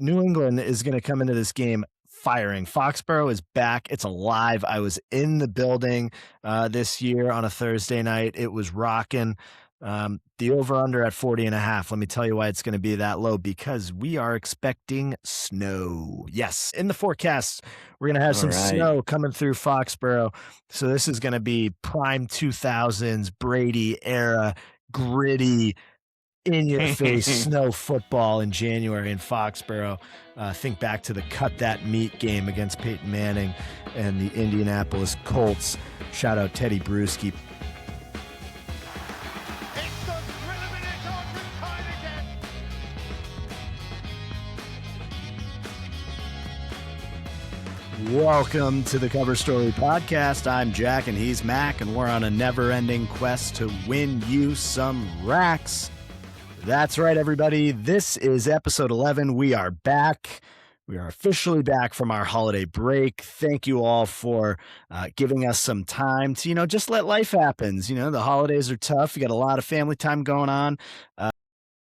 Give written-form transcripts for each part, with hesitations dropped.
New England is going to come into this game firing. Foxborough is back. It's alive. I was in the building this year on a Thursday night. It was rocking. The over-under at 40.5. Let me tell you why it's going to be that low, because we are expecting snow. Yes, in the forecast, we're going to have some snow coming through Foxborough. So this is going to be prime 2000s Brady era, gritty, in-your-face snow football in January in Foxborough. Think back to the cut that meat game against Peyton Manning and the Indianapolis Colts. Shout out Teddy Bruschi. Welcome to the Cover Story Podcast. I'm Jack and he's Mac, and we're on a never-ending quest to win you some racks. That's right, everybody. This is episode 11. We are back. We are officially back from our holiday break. Thank you all for giving us some time to, just let life happen. The holidays are tough. You got a lot of family time going on.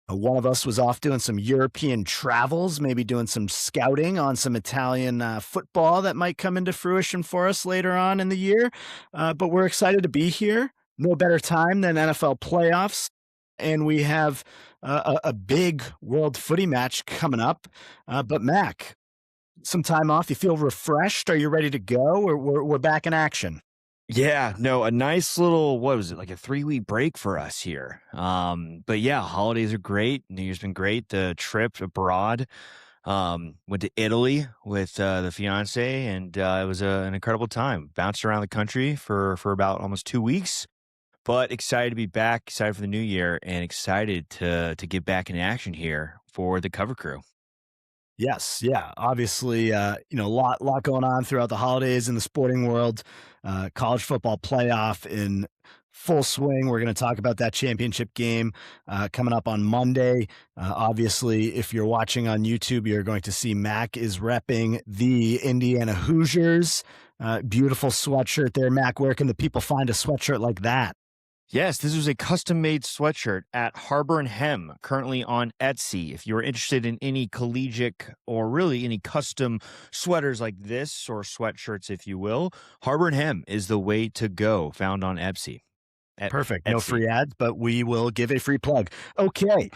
One of us was off doing some European travels, maybe doing some scouting on some Italian football that might come into fruition for us later on in the year. But we're excited to be here. No better time than NFL playoffs. And we have a big world footy match coming up. But Mac, some time off. You feel refreshed? Are you ready to go? We're back in action. Yeah, no, a nice little, what was it, like a 3-week break for us here. But yeah, holidays are great. New Year's been great. The trip abroad, went to Italy with the fiance, and it was an incredible time. Bounced around the country for about almost 2 weeks, but excited to be back, excited for the new year, and excited to get back in action here for the cover crew. Yes, yeah. Obviously, a lot going on throughout the holidays in the sporting world. College football playoff in full swing. We're going to talk about that championship game coming up on Monday. Obviously, if you're watching on YouTube, you're going to see Mac is repping the Indiana Hoosiers. Beautiful sweatshirt there. Mac, where can the people find a sweatshirt like that? Yes, this was a custom-made sweatshirt at Harbor & Hem, currently on Etsy. If you're interested in any collegiate or really any custom sweaters like this, or sweatshirts, if you will, Harbor & Hem is the way to go, found on Etsy. Perfect. No free ads, but we will give a free plug. Okay,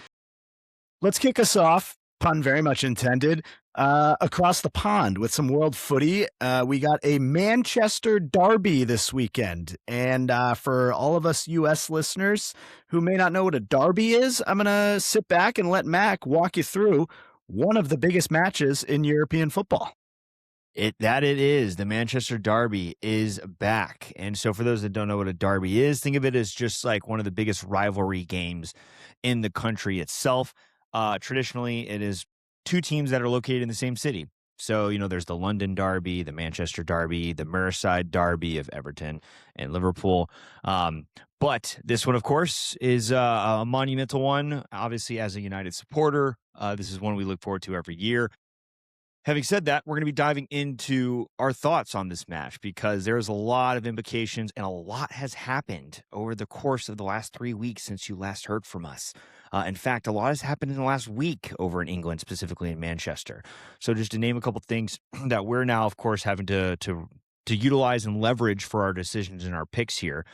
let's kick us off, pun very much intended, across the pond with some world footy. We got a Manchester derby this weekend. And for all of us U.S. listeners who may not know what a derby is, I'm going to sit back and let Mac walk you through one of the biggest matches in European football. It is. The Manchester Derby is back. And so for those that don't know what a derby is, think of it as just like one of the biggest rivalry games in the country itself. Traditionally, it is two teams that are located in the same city. So, there's the London Derby, the Manchester Derby, the Merseyside Derby of Everton and Liverpool. But this one, of course, is a monumental one. Obviously, as a United supporter, this is one we look forward to every year. Having said that, we're going to be diving into our thoughts on this match because there's a lot of implications and a lot has happened over the course of the last 3 weeks since you last heard from us. In fact, a lot has happened in the last week over in England, specifically in Manchester. So just to name a couple things that we're now, of course, having to utilize and leverage for our decisions and our picks here.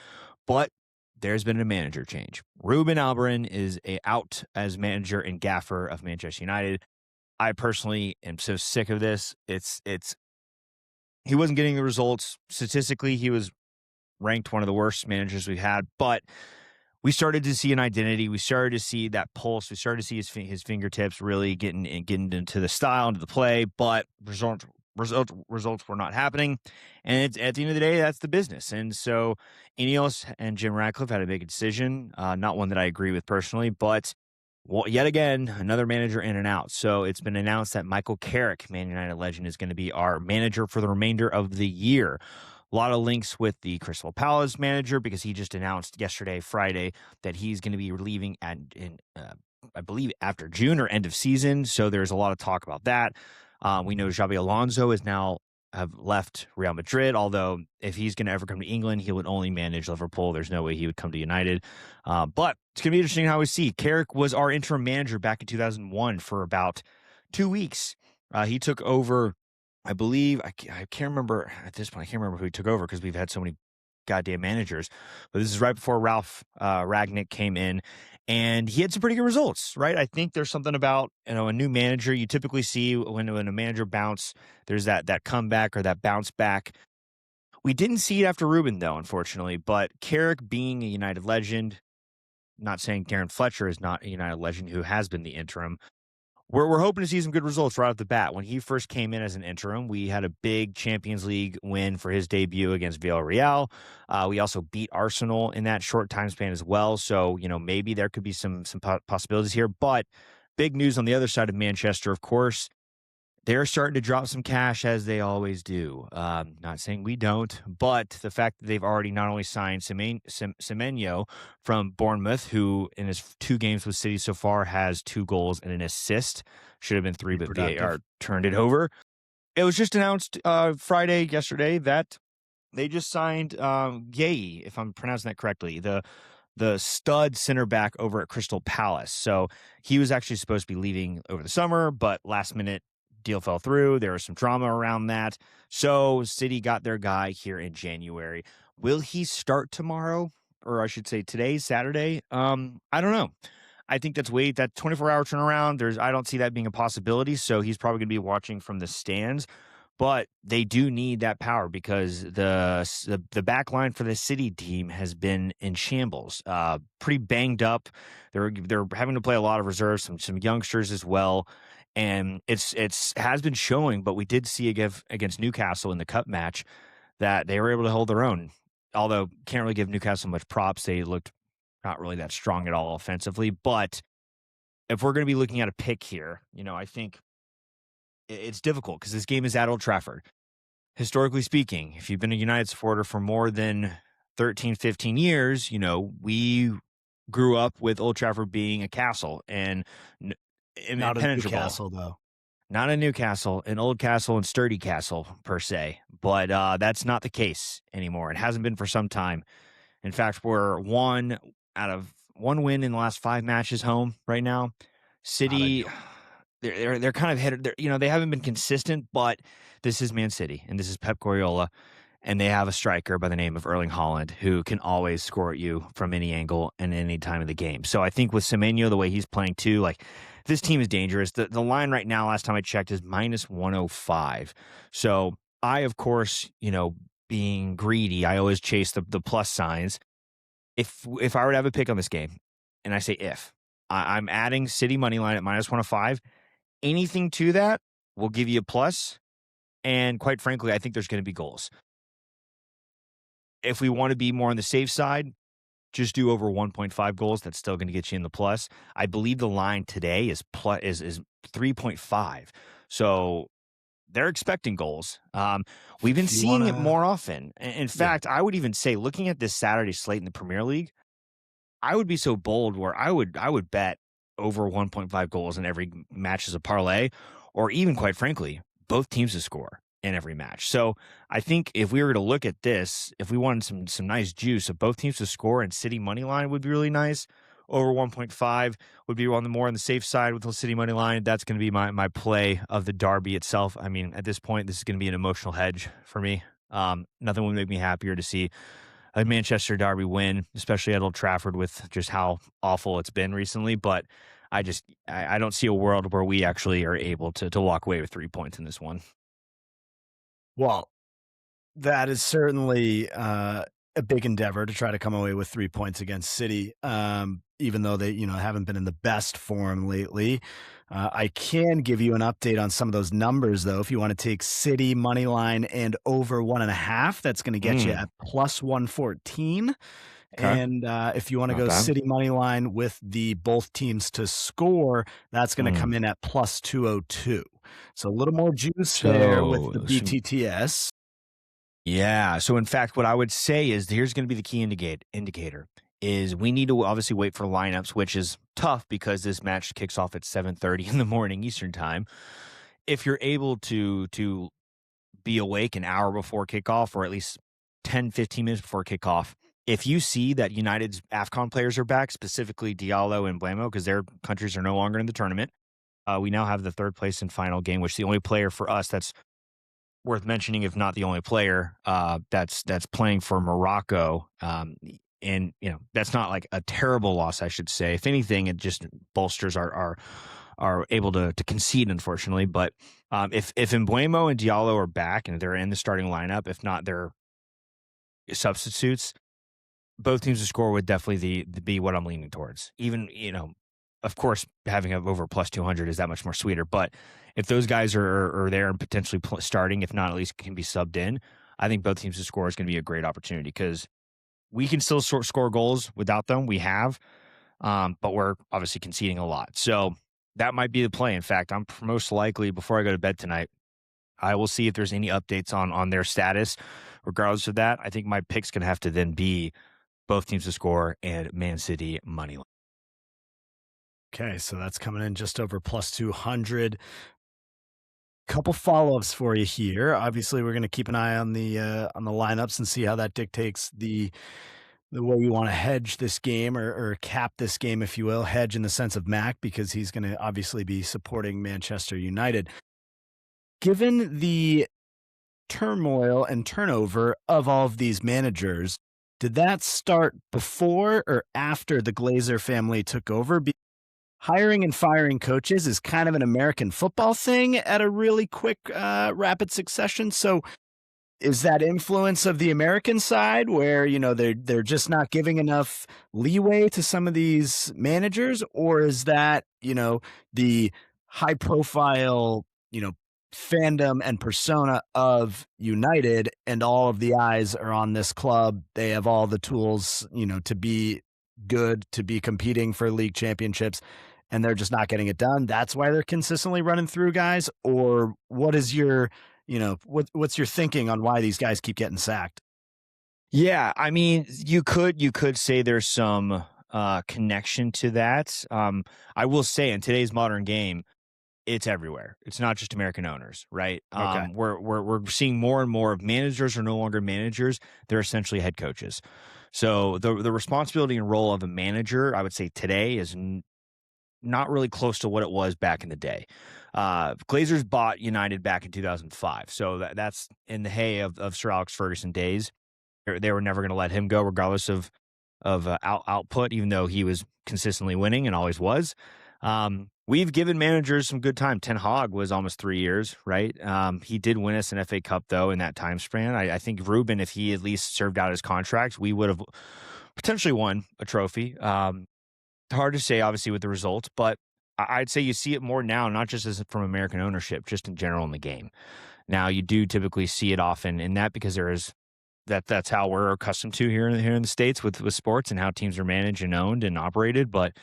But there's been a manager change. Ruben Almiron is out as manager and gaffer of Manchester United. I personally am so sick of this. He wasn't getting the results. Statistically, he was ranked one of the worst managers we've had, but we started to see an identity. We started to see that pulse. We started to see his fingertips really getting into the style, into the play, but results were not happening. And it's, at the end of the day, that's the business. And so Ineos and Jim Ratcliffe had to make a decision, not one that I agree with personally, but yet again, another manager in and out. So it's been announced that Michael Carrick, Man United legend, is going to be our manager for the remainder of the year. A lot of links with the Crystal Palace manager because he just announced yesterday, Friday, that he's going to be leaving I believe, after June or end of season. So there's a lot of talk about that. We know Xabi Alonso is now have left Real Madrid, although if he's going to ever come to England, he would only manage Liverpool. There's no way he would come to United. But it's going to be interesting how we see. Carrick was our interim manager back in 2001 for about 2 weeks. He took over, I believe, I can't remember at this point. I can't remember who he took over because we've had so many goddamn managers. But this is right before Ralph Ragnick came in, and he had some pretty good results, right? I think there's something about, a new manager. You typically see when a manager there's that comeback or that bounce back. We didn't see it after Ruben, though, unfortunately. But Carrick being a United legend, not saying Darren Fletcher is not a United legend who has been the interim. We're hoping to see some good results right off the bat. When he first came in as an interim, we had a big Champions League win for his debut against Villarreal. We also beat Arsenal in that short time span as well. So, maybe there could be some possibilities here. But big news on the other side of Manchester, of course. They're starting to drop some cash as they always do. Not saying we don't, but the fact that they've already not only signed Semenyo from Bournemouth, who in his 2 games with City so far has 2 goals and an assist. Should have been 3, but VAR turned it over. It was just announced yesterday, that they just signed Gay, if I'm pronouncing that correctly, the stud center back over at Crystal Palace. So he was actually supposed to be leaving over the summer, but last minute deal fell through. There was some drama around that. So City got their guy here in January. Will he start tomorrow? Or I should say today, Saturday? I don't know. I think that 24-hour turnaround, I don't see that being a possibility. So he's probably going to be watching from the stands. But they do need that power because the back line for the City team has been in shambles, pretty banged up. They're having to play a lot of reserves, some youngsters as well, and it's has been showing. But we did see against Newcastle in the cup match that they were able to hold their own. Although can't really give Newcastle much props, they looked not really that strong at all offensively. But if we're going to be looking at a pick here, I think it's difficult because this game is at Old Trafford. Historically speaking, if you've been a United supporter for more than 13, 15 years, we grew up with Old Trafford being a castle and Not a impenetrable. Newcastle, though. Not a Newcastle, an old castle and sturdy castle, per se. But that's not the case anymore. It hasn't been for some time. In fact, we're 1 win in the last 5 matches home right now. City, they're kind of headed. They haven't been consistent, but this is Man City and this is Pep Guardiola, and they have a striker by the name of Erling Haaland who can always score at you from any angle and any time of the game. So I think with Semenyo, the way he's playing too, like this team is dangerous. The line right now, last time I checked, is -105. So I, of course, being greedy, I always chase the plus signs. If I were to have a pick on this game, and I say I'm adding City money line at -105. Anything to that will give you a plus. And quite frankly, I think there's going to be goals. If we want to be more on the safe side, just do over 1.5 goals. That's still going to get you in the plus. I believe the line today is 3.5. So they're expecting goals. We've been seeing it more often. In fact, I would even say, looking at this Saturday slate in the Premier League, I would be so bold where I would bet over 1.5 goals in every match as a parlay, or even, quite frankly, both teams to score in every match. So I think if we were to look at this, if we wanted some nice juice of both teams to score, and City money line would be really nice. Over 1.5 would be on the safe side with the City money line. That's going to be my play of the derby itself. I mean, at this point, this is going to be an emotional hedge for me. Nothing would make me happier to see a Manchester derby win, especially at Old Trafford with just how awful it's been recently. But I don't see a world where we actually are able to walk away with 3 points in this one. Well, that is certainly a big endeavor to try to come away with 3 points against City, even though they haven't been in the best form lately. I can give you an update on some of those numbers, though. If you want to take City money line and over 1.5, that's going to get you at +114. Okay. And if you want to go City money line with the both teams to score, that's going to come in at +202. So a little more juice there with the BTTS. Yeah. So in fact, what I would say is here's going to be the key indicator is we need to obviously wait for lineups, which is tough because this match kicks off at 7:30 in the morning Eastern time. If you're able to be awake an hour before kickoff, or at least 10, 15 minutes before kickoff, if you see that United's AFCON players are back, specifically Diallo and Blamo, because their countries are no longer in the tournament, We now have the third place and final game, which the only player for us that's worth mentioning, if not the only player, that's playing for Morocco. And that's not like a terrible loss, I should say. If anything, it just bolsters our able to concede, unfortunately. But if Embuemo and Diallo are back and they're in the starting lineup, if not they're substitutes, both teams to score would definitely be what I'm leaning towards. Even, of course, having a over plus 200 is that much more sweeter. But if those guys are there and potentially starting, if not at least can be subbed in, I think both teams to score is going to be a great opportunity because we can still score goals without them. We have, but we're obviously conceding a lot. So that might be the play. In fact, I'm most likely, before I go to bed tonight, I will see if there's any updates on their status. Regardless of that, I think my pick's going to have to then be both teams to score and Man City money line. Okay, so that's coming in just over plus 200. Couple follow-ups for you here. Obviously, we're going to keep an eye on the lineups and see how that dictates the way we want to hedge this game or cap this game, if you will. Hedge in the sense of Mac, because he's going to obviously be supporting Manchester United. Given the turmoil and turnover of all of these managers, did that start before or after the Glazer family took over? Hiring and firing coaches is kind of an American football thing at a really quick, rapid succession. So is that influence of the American side where, they're just not giving enough leeway to some of these managers? Or is that, the high profile, fandom and persona of United and all of the eyes are on this club? They have all the tools, to be good, to be competing for league championships, and they're just not getting it done. That's why they're consistently running through guys? Or what is your, what's your thinking on why these guys keep getting sacked? Yeah, I mean, you could say there's some connection to that. I will say in today's modern game, it's everywhere. It's not just American owners, right? Okay. We're seeing more and more of managers are no longer managers; they're essentially head coaches. So the responsibility and role of a manager, I would say today, is not really close to what it was back in the day. Glazers bought United back in 2005, so that's in the hay of Sir Alex Ferguson days. They were never going to let him go, regardless of output, even though he was consistently winning and always was. We've given managers some good time. Ten Hag was almost 3 years, right? He did win us an FA Cup, though, in that time span. I think Ruben, if he at least served out his contract, we would have potentially won a trophy. Hard to say, obviously, with the results, but I'd say you see it more now, not just as from American ownership, just in general in the game. Now, you do typically see it often in that because that's how we're accustomed to here in the States with sports and how teams are managed and owned and operated. But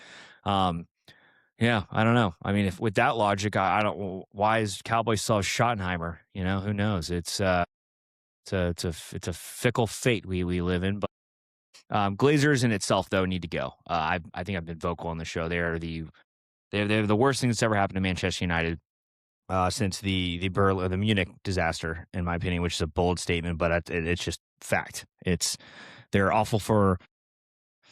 yeah, I don't know. I mean, if with that logic, I don't. Why is Cowboys still have Schottenheimer? Who knows? It's a fickle fate we live in. But Glazers in itself though need to go. I think I've been vocal on the show. They're the worst thing that's ever happened to Manchester United since the Munich disaster, in my opinion, which is a bold statement, but it's just fact. They're awful for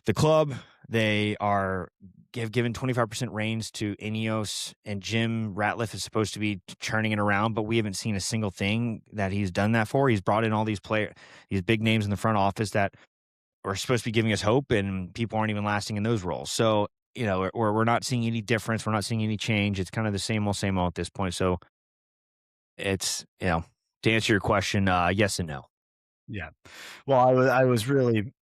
the club. They are given 25% reins to Ineos, and Jim Ratliff is supposed to be churning it around, but we haven't seen a single thing that he's done that for. He's brought in all these big names in the front office that are supposed to be giving us hope, and people aren't even lasting in those roles. So, we're not seeing any difference. We're not seeing any change. It's kind of the same old at this point. So it's, to answer your question, yes and no. Yeah. Well, I was really,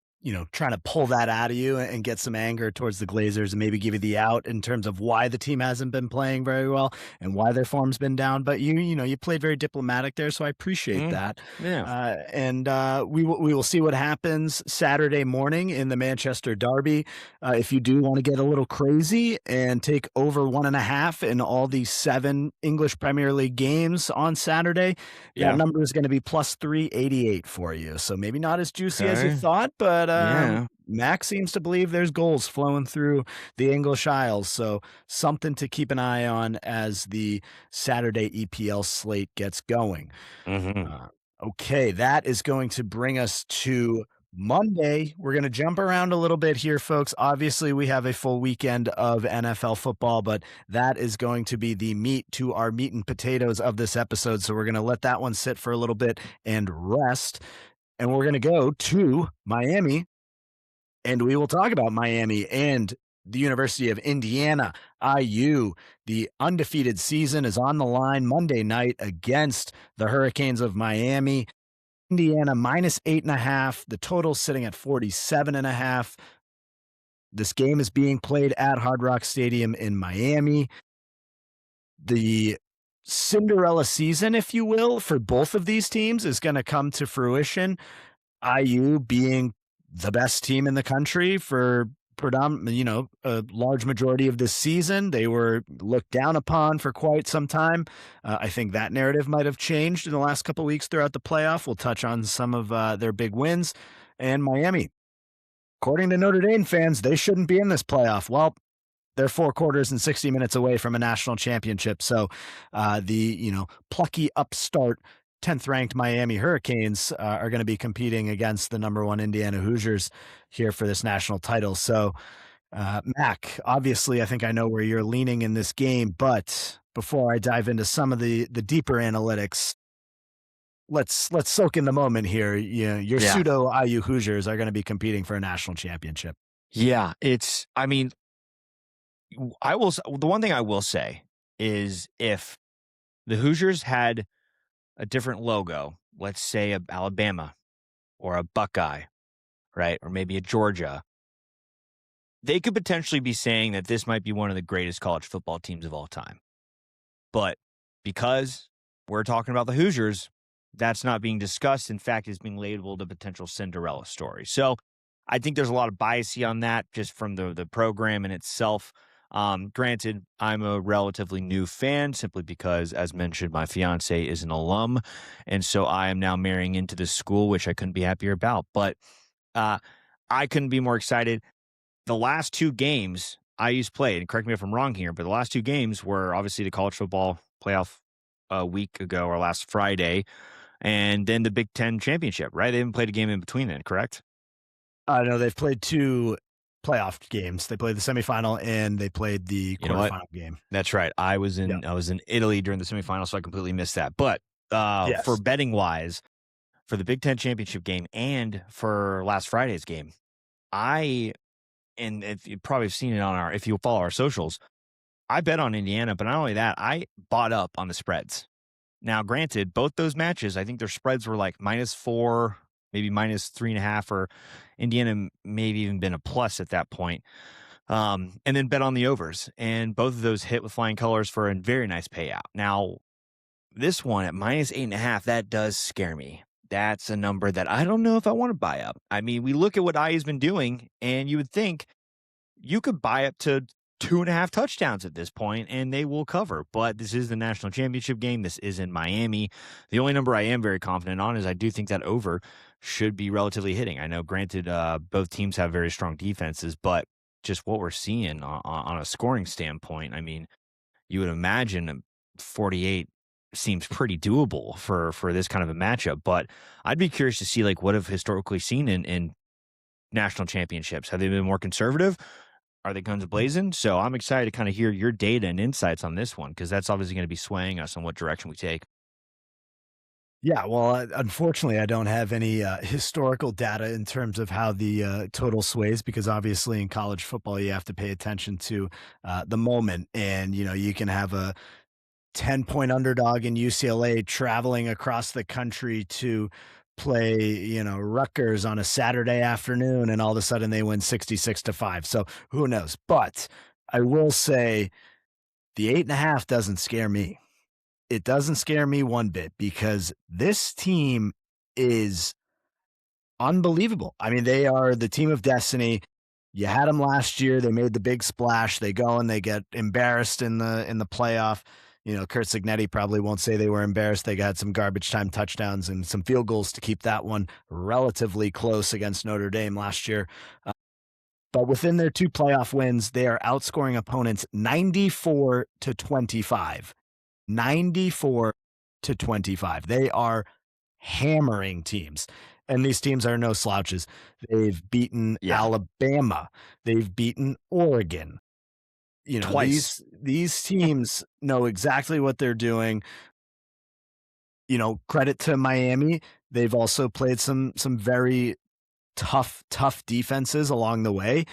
trying to pull that out of you and get some anger towards the Glazers and maybe give you the out in terms of why the team hasn't been playing very well and why their form's been down. But you played very diplomatic there, so I appreciate that. Yeah. And we will see what happens Saturday morning in the Manchester Derby. If you do want to get a little crazy and take over 1.5 in all these 7 English Premier League games on Saturday, that number is going to be plus 388 for you. So maybe not as juicy as you thought, but Max seems to believe there's goals flowing through the English Isles. So something to keep an eye on as the Saturday EPL slate gets going. Mm-hmm. Okay, that is going to bring us to Monday, we're going to jump around a little bit here, folks. Obviously, we have a full weekend of NFL football, but that is going to be the meat to our meat and potatoes of this episode. So we're going to let that one sit for a little bit and rest. And we're going to go to Miami, and we will talk about Miami and the University of Indiana, IU. The undefeated season is on the line Monday night against the Hurricanes of Miami. Indiana minus 8.5. The total sitting at 47.5. This game is being played at Hard Rock Stadium in Miami. The Cinderella season, if you will, for both of these teams is going to come to fruition. IU being the best team in the country for a large majority of this season. They were looked down upon for quite some time. I think that narrative might have changed in the last couple of weeks throughout the playoff. We'll touch on some of their big wins. And Miami, according to Notre Dame fans, they shouldn't be in this playoff. Well, they're 4 quarters and 60 minutes away from a national championship. So the plucky upstart 10th ranked Miami Hurricanes are going to be competing against the number 1 Indiana Hoosiers here for this national title. So, Mac, obviously, I think I know where you're leaning in this game, but before I dive into some of the deeper analytics, let's soak in the moment here. Your pseudo IU Hoosiers are going to be competing for a national championship. Yeah, the one thing I will say is if the Hoosiers had a different logo, let's say a Alabama or a Buckeye, right? Or maybe a Georgia, they could potentially be saying that this might be one of the greatest college football teams of all time. But because we're talking about the Hoosiers, that's not being discussed. In fact, it's being labeled a potential Cinderella story. So I think there's a lot of bias on that just from the program in itself. Granted, I'm a relatively new fan simply because, as mentioned, my fiance is an alum. And so I am now marrying into this school, which I couldn't be happier about. But I couldn't be more excited. The last 2 games IU's played, and correct me if I'm wrong here, but the last 2 games were obviously the college football playoff a week ago or last Friday, and then the Big Ten championship, right? They haven't played a game in between then, correct? No, they've played 2 playoff games. They played the semifinal and they played the quarterfinal game. That's right. I was in Italy during the semifinal, so I completely missed that. But Yes. For betting wise, for the Big Ten championship game and for last Friday's game, and if you've probably seen it if you follow our socials, I bet on Indiana, but not only that, I bought up on the spreads. Now, granted, both those matches, I think their spreads were like -4, maybe -3.5, or Indiana maybe even been a plus at that point. And then bet on the overs. And both of those hit with flying colors for a very nice payout. Now, this one at -8.5, that does scare me. That's a number that I don't know if I want to buy up. I mean, we look at what IU's been doing, and you would think you could buy up to 2.5 touchdowns at this point, and they will cover. But this is the national championship game. This is in Miami. The only number I am very confident on is I do think that over should be relatively hitting. I know, granted, both teams have very strong defenses, but just what we're seeing on a scoring standpoint, I mean, you would imagine 48 seems pretty doable for this kind of a matchup. But I'd be curious to see like what have historically seen in national championships. Have they been more conservative? Are they guns blazing? So I'm excited to kind of hear your data and insights on this one, because that's obviously going to be swaying us on what direction we take. Yeah, well, unfortunately, I don't have any historical data in terms of how the total sways, because obviously in college football, you have to pay attention to the moment. And, you can have a 10-point underdog in UCLA traveling across the country to play, Rutgers on a Saturday afternoon, and all of a sudden they win 66-5. So who knows? But I will say the 8.5 doesn't scare me. It doesn't scare me one bit, because this team is unbelievable. I mean, they are the team of destiny. You had them last year. They made the big splash. They go and they get embarrassed in the playoff. Kurt Cignetti probably won't say they were embarrassed. They got some garbage time touchdowns and some field goals to keep that one relatively close against Notre Dame last year. But within their 2 playoff wins, they are outscoring opponents 94-25. 94-25. They are hammering teams. And these teams are no slouches. They've beaten Yeah. Alabama. They've beaten Oregon. Twice. These teams know exactly what they're doing. Credit to Miami. They've also played some very tough defenses along the way.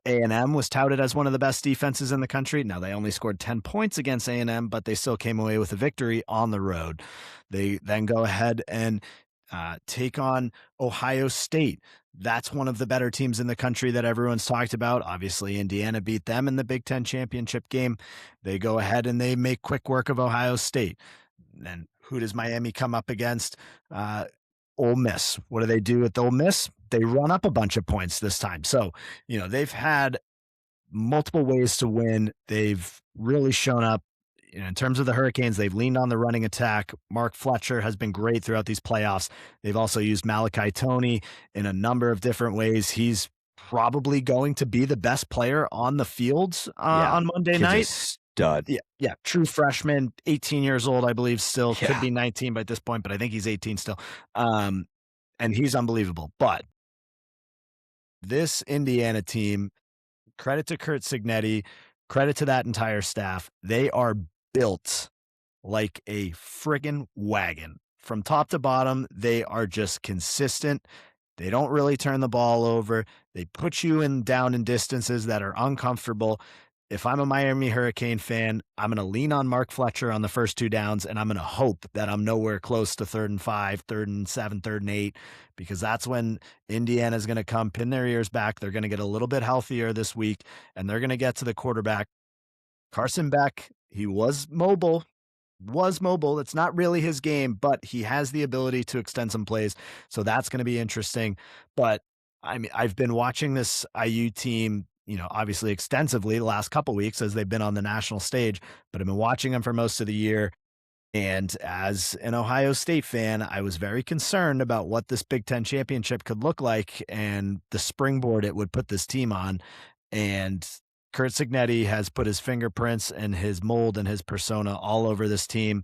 A&M was touted as one of the best defenses in the country. Now, they only scored 10 points against A&M, but they still came away with a victory on the road. They then go ahead and take on Ohio State. That's one of the better teams in the country that everyone's talked about. Obviously, Indiana beat them in the Big Ten championship game. They go ahead and they make quick work of Ohio State. And who does Miami come up against? Ole Miss. What do they do with Ole Miss? They run up a bunch of points this time. So, they've had multiple ways to win. They've really shown up. In terms of the Hurricanes, they've leaned on the running attack. Mark Fletcher has been great throughout these playoffs. They've also used Malachi Toney in a number of different ways. He's probably going to be the best player on the fields on Monday night. Stud. Yeah. True freshman, 18 years old, I believe still. Yeah. Could be 19 by this point, but I think he's 18 still. And he's unbelievable. But this Indiana team, credit to Kurt Signetti, credit to that entire staff. They are built like a friggin' wagon. From top to bottom, they are just consistent. They don't really turn the ball over. They put you down in distances that are uncomfortable. If I'm a Miami Hurricane fan, I'm going to lean on Mark Fletcher on the first two downs, and I'm going to hope that I'm nowhere close to 3rd and 5, 3rd and 7, 3rd and 8, because that's when Indiana's going to come pin their ears back. They're going to get a little bit healthier this week, and they're going to get to the quarterback. Carson Beck, he was mobile. It's not really his game, but he has the ability to extend some plays, so that's going to be interesting. But I mean, I've been watching this IU team, obviously extensively the last couple of weeks as they've been on the national stage, but I've been watching them for most of the year. And as an Ohio State fan, I was very concerned about what this Big Ten championship could look like and the springboard it would put this team on. And Kurt Signetti has put his fingerprints and his mold and his persona all over this team.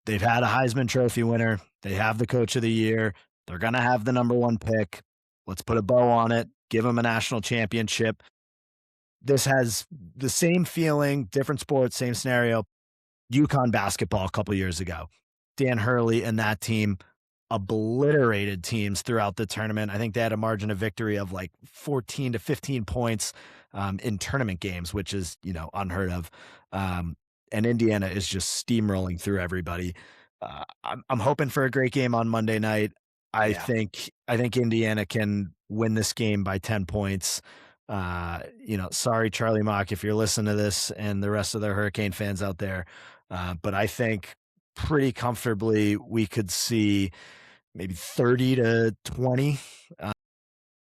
They've had a Heisman Trophy winner. They have the coach of the year. They're going to have the number 1 pick. Let's put a bow on it. Give them a national championship. This has the same feeling, different sports, same scenario. UConn basketball a couple years ago. Dan Hurley and that team obliterated teams throughout the tournament. I think they had a margin of victory of like 14 to 15 points in tournament games, which is, unheard of. And Indiana is just steamrolling through everybody. I'm hoping for a great game on Monday night. I think Indiana can win this game by 10 points. Sorry, Charlie Mock, if you're listening to this and the rest of the Hurricane fans out there. But I think pretty comfortably we could see maybe 30 to 20,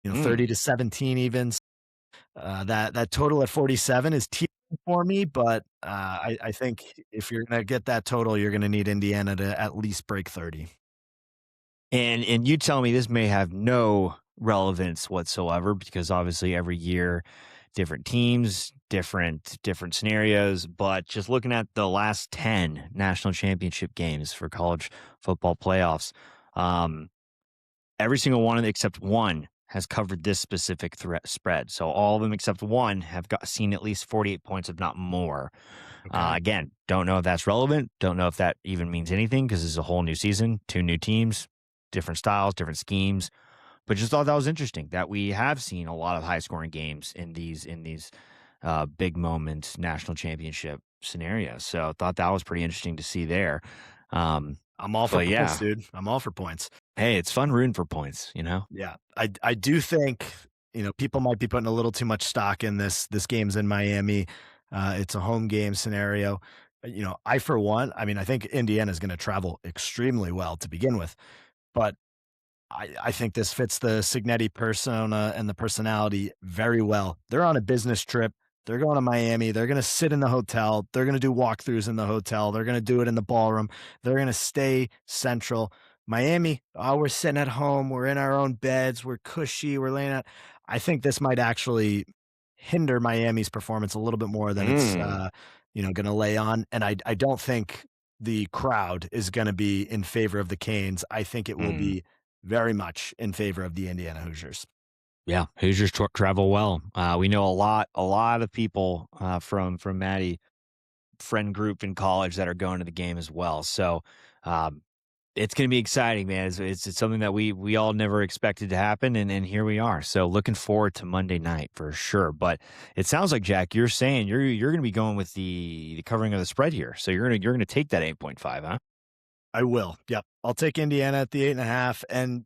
30 to 17 even. That total at 47 is teetering for me, but I think if you're going to get that total, you're going to need Indiana to at least break 30. And you tell me this may have no relevance whatsoever, because obviously every year, different teams, different scenarios. But just looking at the last 10 national championship games for college football playoffs, every single one of them except one has covered this specific spread. So all of them except one have seen at least 48 points, if not more. Okay. Again, don't know if that's relevant. Don't know if that even means anything, because this is a whole new season, 2 new teams, different styles, different schemes. But just thought that was interesting that we have seen a lot of high scoring games in these big moment national championship scenarios. So I thought that was pretty interesting to see there. I'm all for points, dude. I'm all for points. Hey, it's fun rooting for points, Yeah. I do think, people might be putting a little too much stock in this game's in Miami. It's a home game scenario. I, for one, I think Indiana is going to travel extremely well to begin with, but I think this fits the Signetti persona and the personality very well. They're on a business trip. They're going to Miami. They're going to sit in the hotel. They're going to do walkthroughs in the hotel. They're going to do it in the ballroom. They're going to stay central. Miami, we're sitting at home. We're in our own beds. We're cushy. We're laying out. I think this might actually hinder Miami's performance a little bit more than it's going to lay on. And I don't think the crowd is going to be in favor of the Canes. I think it will be very much in favor of the Indiana Hoosiers. Yeah, Hoosiers travel well. We know a lot of people from Maddie friend group in college that are going to the game as well. So um, it's going to be exciting, man. It's something that we all never expected to happen, and here we are. So looking forward to Monday night for sure. But it sounds like, Jack, you're saying you're going to be going with the covering of the spread here. So you're gonna take that 8.5, huh? I will. Yep. I'll take Indiana at the 8.5. And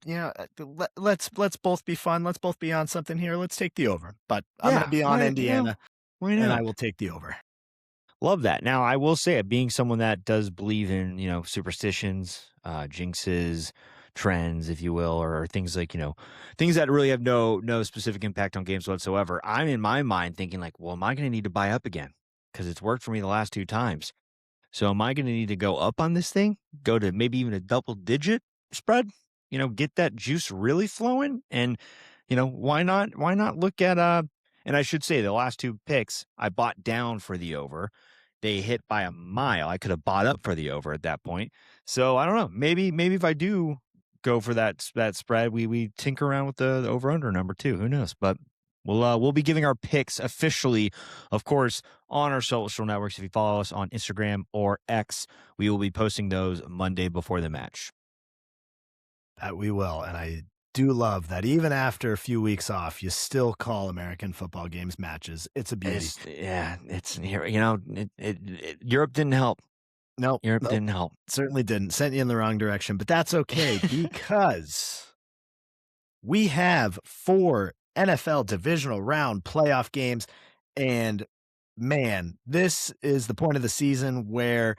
let's both be fun. Let's both be on something here. Let's take the over. But I'm going to Yeah, be on yeah, Indiana, why and I not? will take the over. Love that. Now, I will say it, being someone that does believe in, superstitions, jinxes, trends, if you will, or things like, things that really have no specific impact on games whatsoever. I'm in my mind thinking like, well, am I going to need to buy up again? Because it's worked for me the last two times. So am I going to need to go up on this thing? Go to maybe even a double digit spread? Get that juice really flowing? And, why not look at and I should say the last two picks I bought down for the over. They hit by a mile. I could have bought up for the over at that point. So I don't know. Maybe if I do go for that spread, we tinker around with the over under number too. Who knows? But we'll be giving our picks officially, of course, on our social networks. If you follow us on Instagram or X, we will be posting those Monday before the match. That we will. And I do love that even after a few weeks off, you still call American football games matches. It's a beauty. It's here. Europe didn't help. Nope. Europe Nope. didn't help. Certainly didn't. Sent you in the wrong direction, but that's okay because we have 4 NFL divisional round playoff games. And man, this is the point of the season where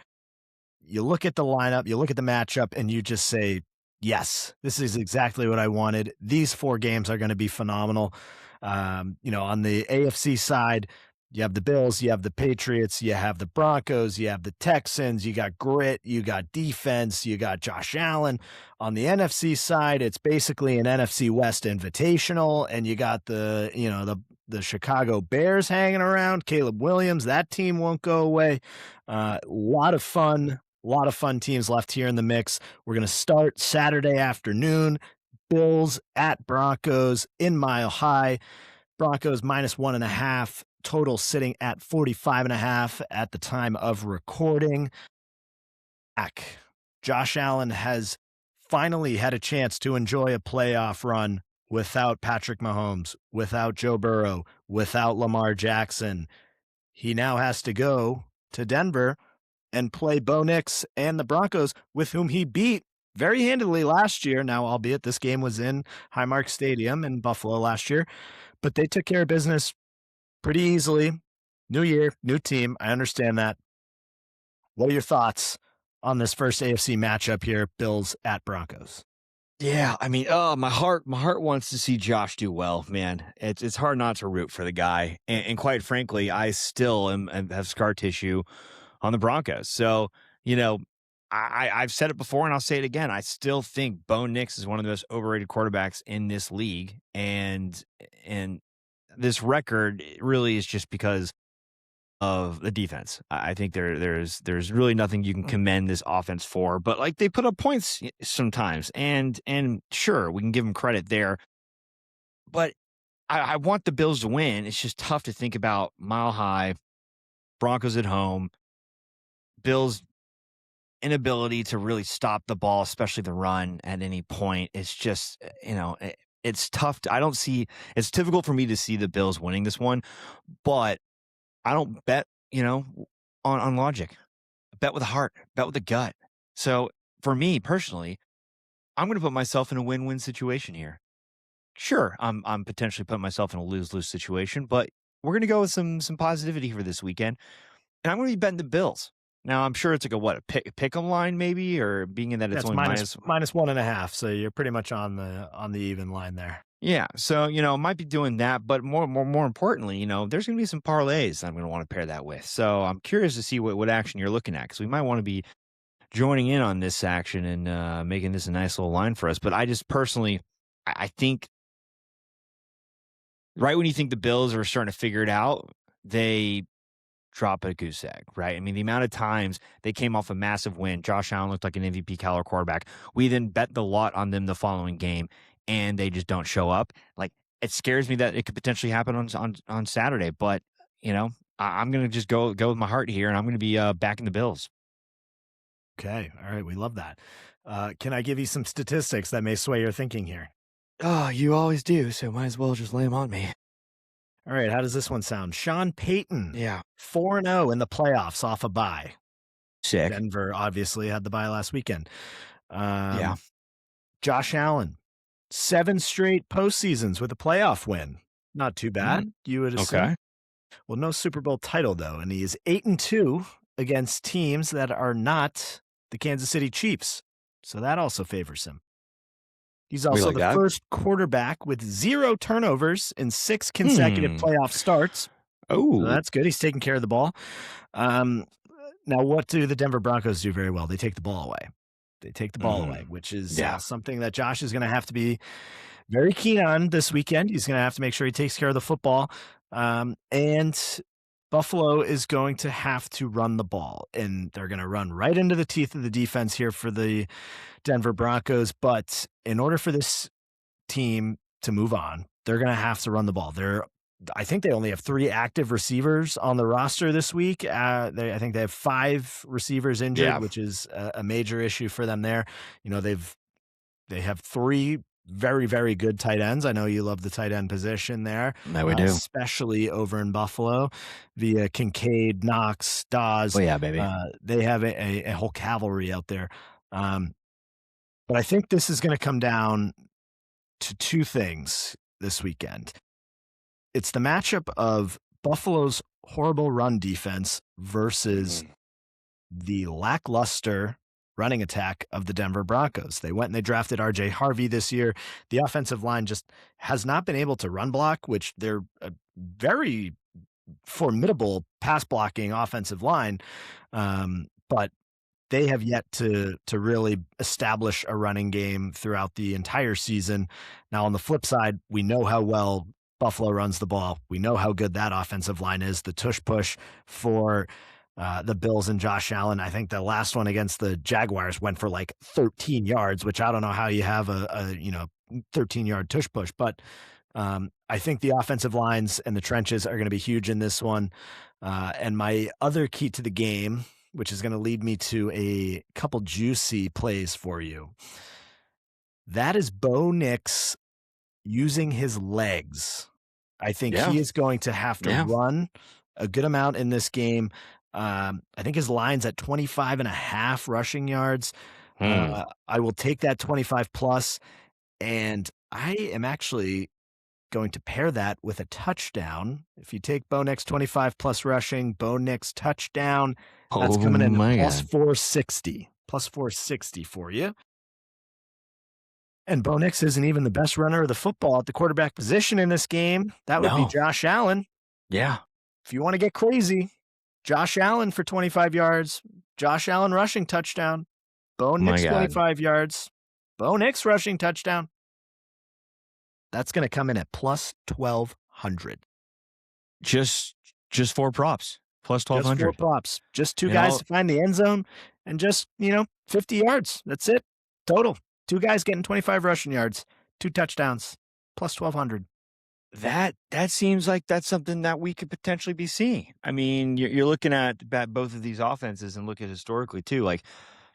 you look at the lineup, you look at the matchup, and you just say, yes, this is exactly what I wanted. These 4 games are going to be phenomenal. On the AFC side, you have the Bills, you have the Patriots, you have the Broncos, you have the Texans, you got grit, you got defense, you got Josh Allen. On the NFC side, it's basically an NFC West invitational, and you got the Chicago Bears hanging around, Caleb Williams. That team won't go away. A lot of fun teams left here in the mix. We're going to start Saturday afternoon. Bills at Broncos in Mile High. Broncos -1.5, total sitting at 45.5 at the time of recording. Josh Allen has finally had a chance to enjoy a playoff run without Patrick Mahomes, without Joe Burrow, without Lamar Jackson. He now has to go to Denver and play Bo Nix and the Broncos, with whom he beat very handily last year. Now, albeit this game was in Highmark Stadium in Buffalo last year, but they took care of business pretty easily. New year, new team. I understand that. What are your thoughts on this first AFC matchup here, Bills at Broncos? Yeah, I mean, oh, my heart wants to see Josh do well, man. It's hard not to root for the guy, and quite frankly, I still have scar tissue on the Broncos. So I've said it before, and I'll say it again. I still think Bo Nix is one of the most overrated quarterbacks in this league, and this record really is just because of the defense. I think there's really nothing you can commend this offense for, but like they put up points sometimes, and sure, we can give them credit there. But I want the Bills to win. It's just tough to think about Mile High, Broncos at home, Bills inability to really stop the ball, especially the run at any point. It's just, it's tough. It's difficult for me to see the Bills winning this one, but I don't bet, on logic. I bet with a heart, bet with a gut. So for me personally, I'm going to put myself in a win-win situation here. Sure, I'm potentially putting myself in a lose-lose situation, but we're going to go with some positivity for this weekend, and I'm going to be betting the Bills. Now I'm sure it's like a pick 'em line maybe, or being in that it's only minus 1.5, so you're pretty much on the even line there. Yeah, so might be doing that, but more importantly, there's going to be some parlays I'm going to want to pair that with. So I'm curious to see what action you're looking at, because we might want to be joining in on this action and making this a nice little line for us. But I just personally, I think right when you think the Bills are starting to figure it out, they drop a goose egg, right? I mean, the amount of times they came off a massive win, Josh Allen looked like an MVP caliber quarterback. We then bet the lot on them the following game, and they just don't show up. Like, it scares me that it could potentially happen on Saturday, but I'm gonna just go with my heart here, and I'm gonna be backing the Bills. Okay. All right. We love that. Can I give you some statistics that may sway your thinking here? Oh, you always do, so might as well just lay them on me. All right. How does this one sound? Sean Payton, Yeah. 4-0 in the playoffs off a bye. Sick. Denver obviously had the bye last weekend. Yeah. Josh Allen, 7 straight postseasons with a playoff win. Not too bad, you would assume. Okay. Well, no Super Bowl title, though, and he is 8-2 against teams that are not the Kansas City Chiefs. So that also favors him. He's also the first quarterback with 0 turnovers in 6 consecutive playoff starts. Oh, So that's good. He's taking care of the ball. Now, what do the Denver Broncos do very well? They take the ball away. They take the ball away, which is something that Josh is going to have to be very keen on this weekend. He's going to have to make sure he takes care of the football. And Buffalo is going to have to run the ball, and they're going to run right into the teeth of the defense here for the Denver Broncos. But in order for this team to move on, they're going to have to run the ball. I think they only have 3 active receivers on the roster this week. I think they have 5 receivers injured, which is a major issue for them there. They have 3 very, very good tight ends. I know you love the tight end position there. That we do. Especially over in Buffalo via Kincaid, Knox, Dawes. Oh, yeah, baby. They have a whole cavalry out there. But I think this is going to come down to 2 things this weekend. It's the matchup of Buffalo's horrible run defense versus the lackluster running attack of the Denver Broncos. They went and they drafted R.J. Harvey this year. The offensive line just has not been able to run block, which they're a very formidable pass blocking offensive line. But they have yet to really establish a running game throughout the entire season. Now, on the flip side, we know how well Buffalo runs the ball. We know how good that offensive line is. The tush push for the Bills and Josh Allen. I think the last one against the Jaguars went for like 13 yards, which I don't know how you have a 13-yard tush push, but I think the offensive lines and the trenches are going to be huge in this one. And my other key to the game, which is going to lead me to a couple juicy plays for you, that is Bo Nix using his legs. I think he is going to have to run a good amount in this game. I think his line's at 25.5 rushing yards. I will take that 25 plus, and I am actually going to pair that with a touchdown. If you take Bo Nix 25 plus rushing, Bo Nix touchdown, that's coming in plus 460. Plus 460 for you. And Bo Nix isn't even the best runner of the football at the quarterback position in this game. That would be Josh Allen. Yeah. If you want to get crazy, Josh Allen for 25 yards, Josh Allen rushing touchdown, Bo Nix 25 yards, Bo Nix rushing touchdown. That's going to come in at plus 1,200. Just 4 props, plus 1,200. Just 4 props. Just 2 guys to find the end zone and just, 50 yards. That's it. Total. 2 guys getting 25 rushing yards, 2 touchdowns, plus 1,200. That seems like that's something that we could potentially be seeing. I mean, you're looking at both of these offenses and look at historically too. Like,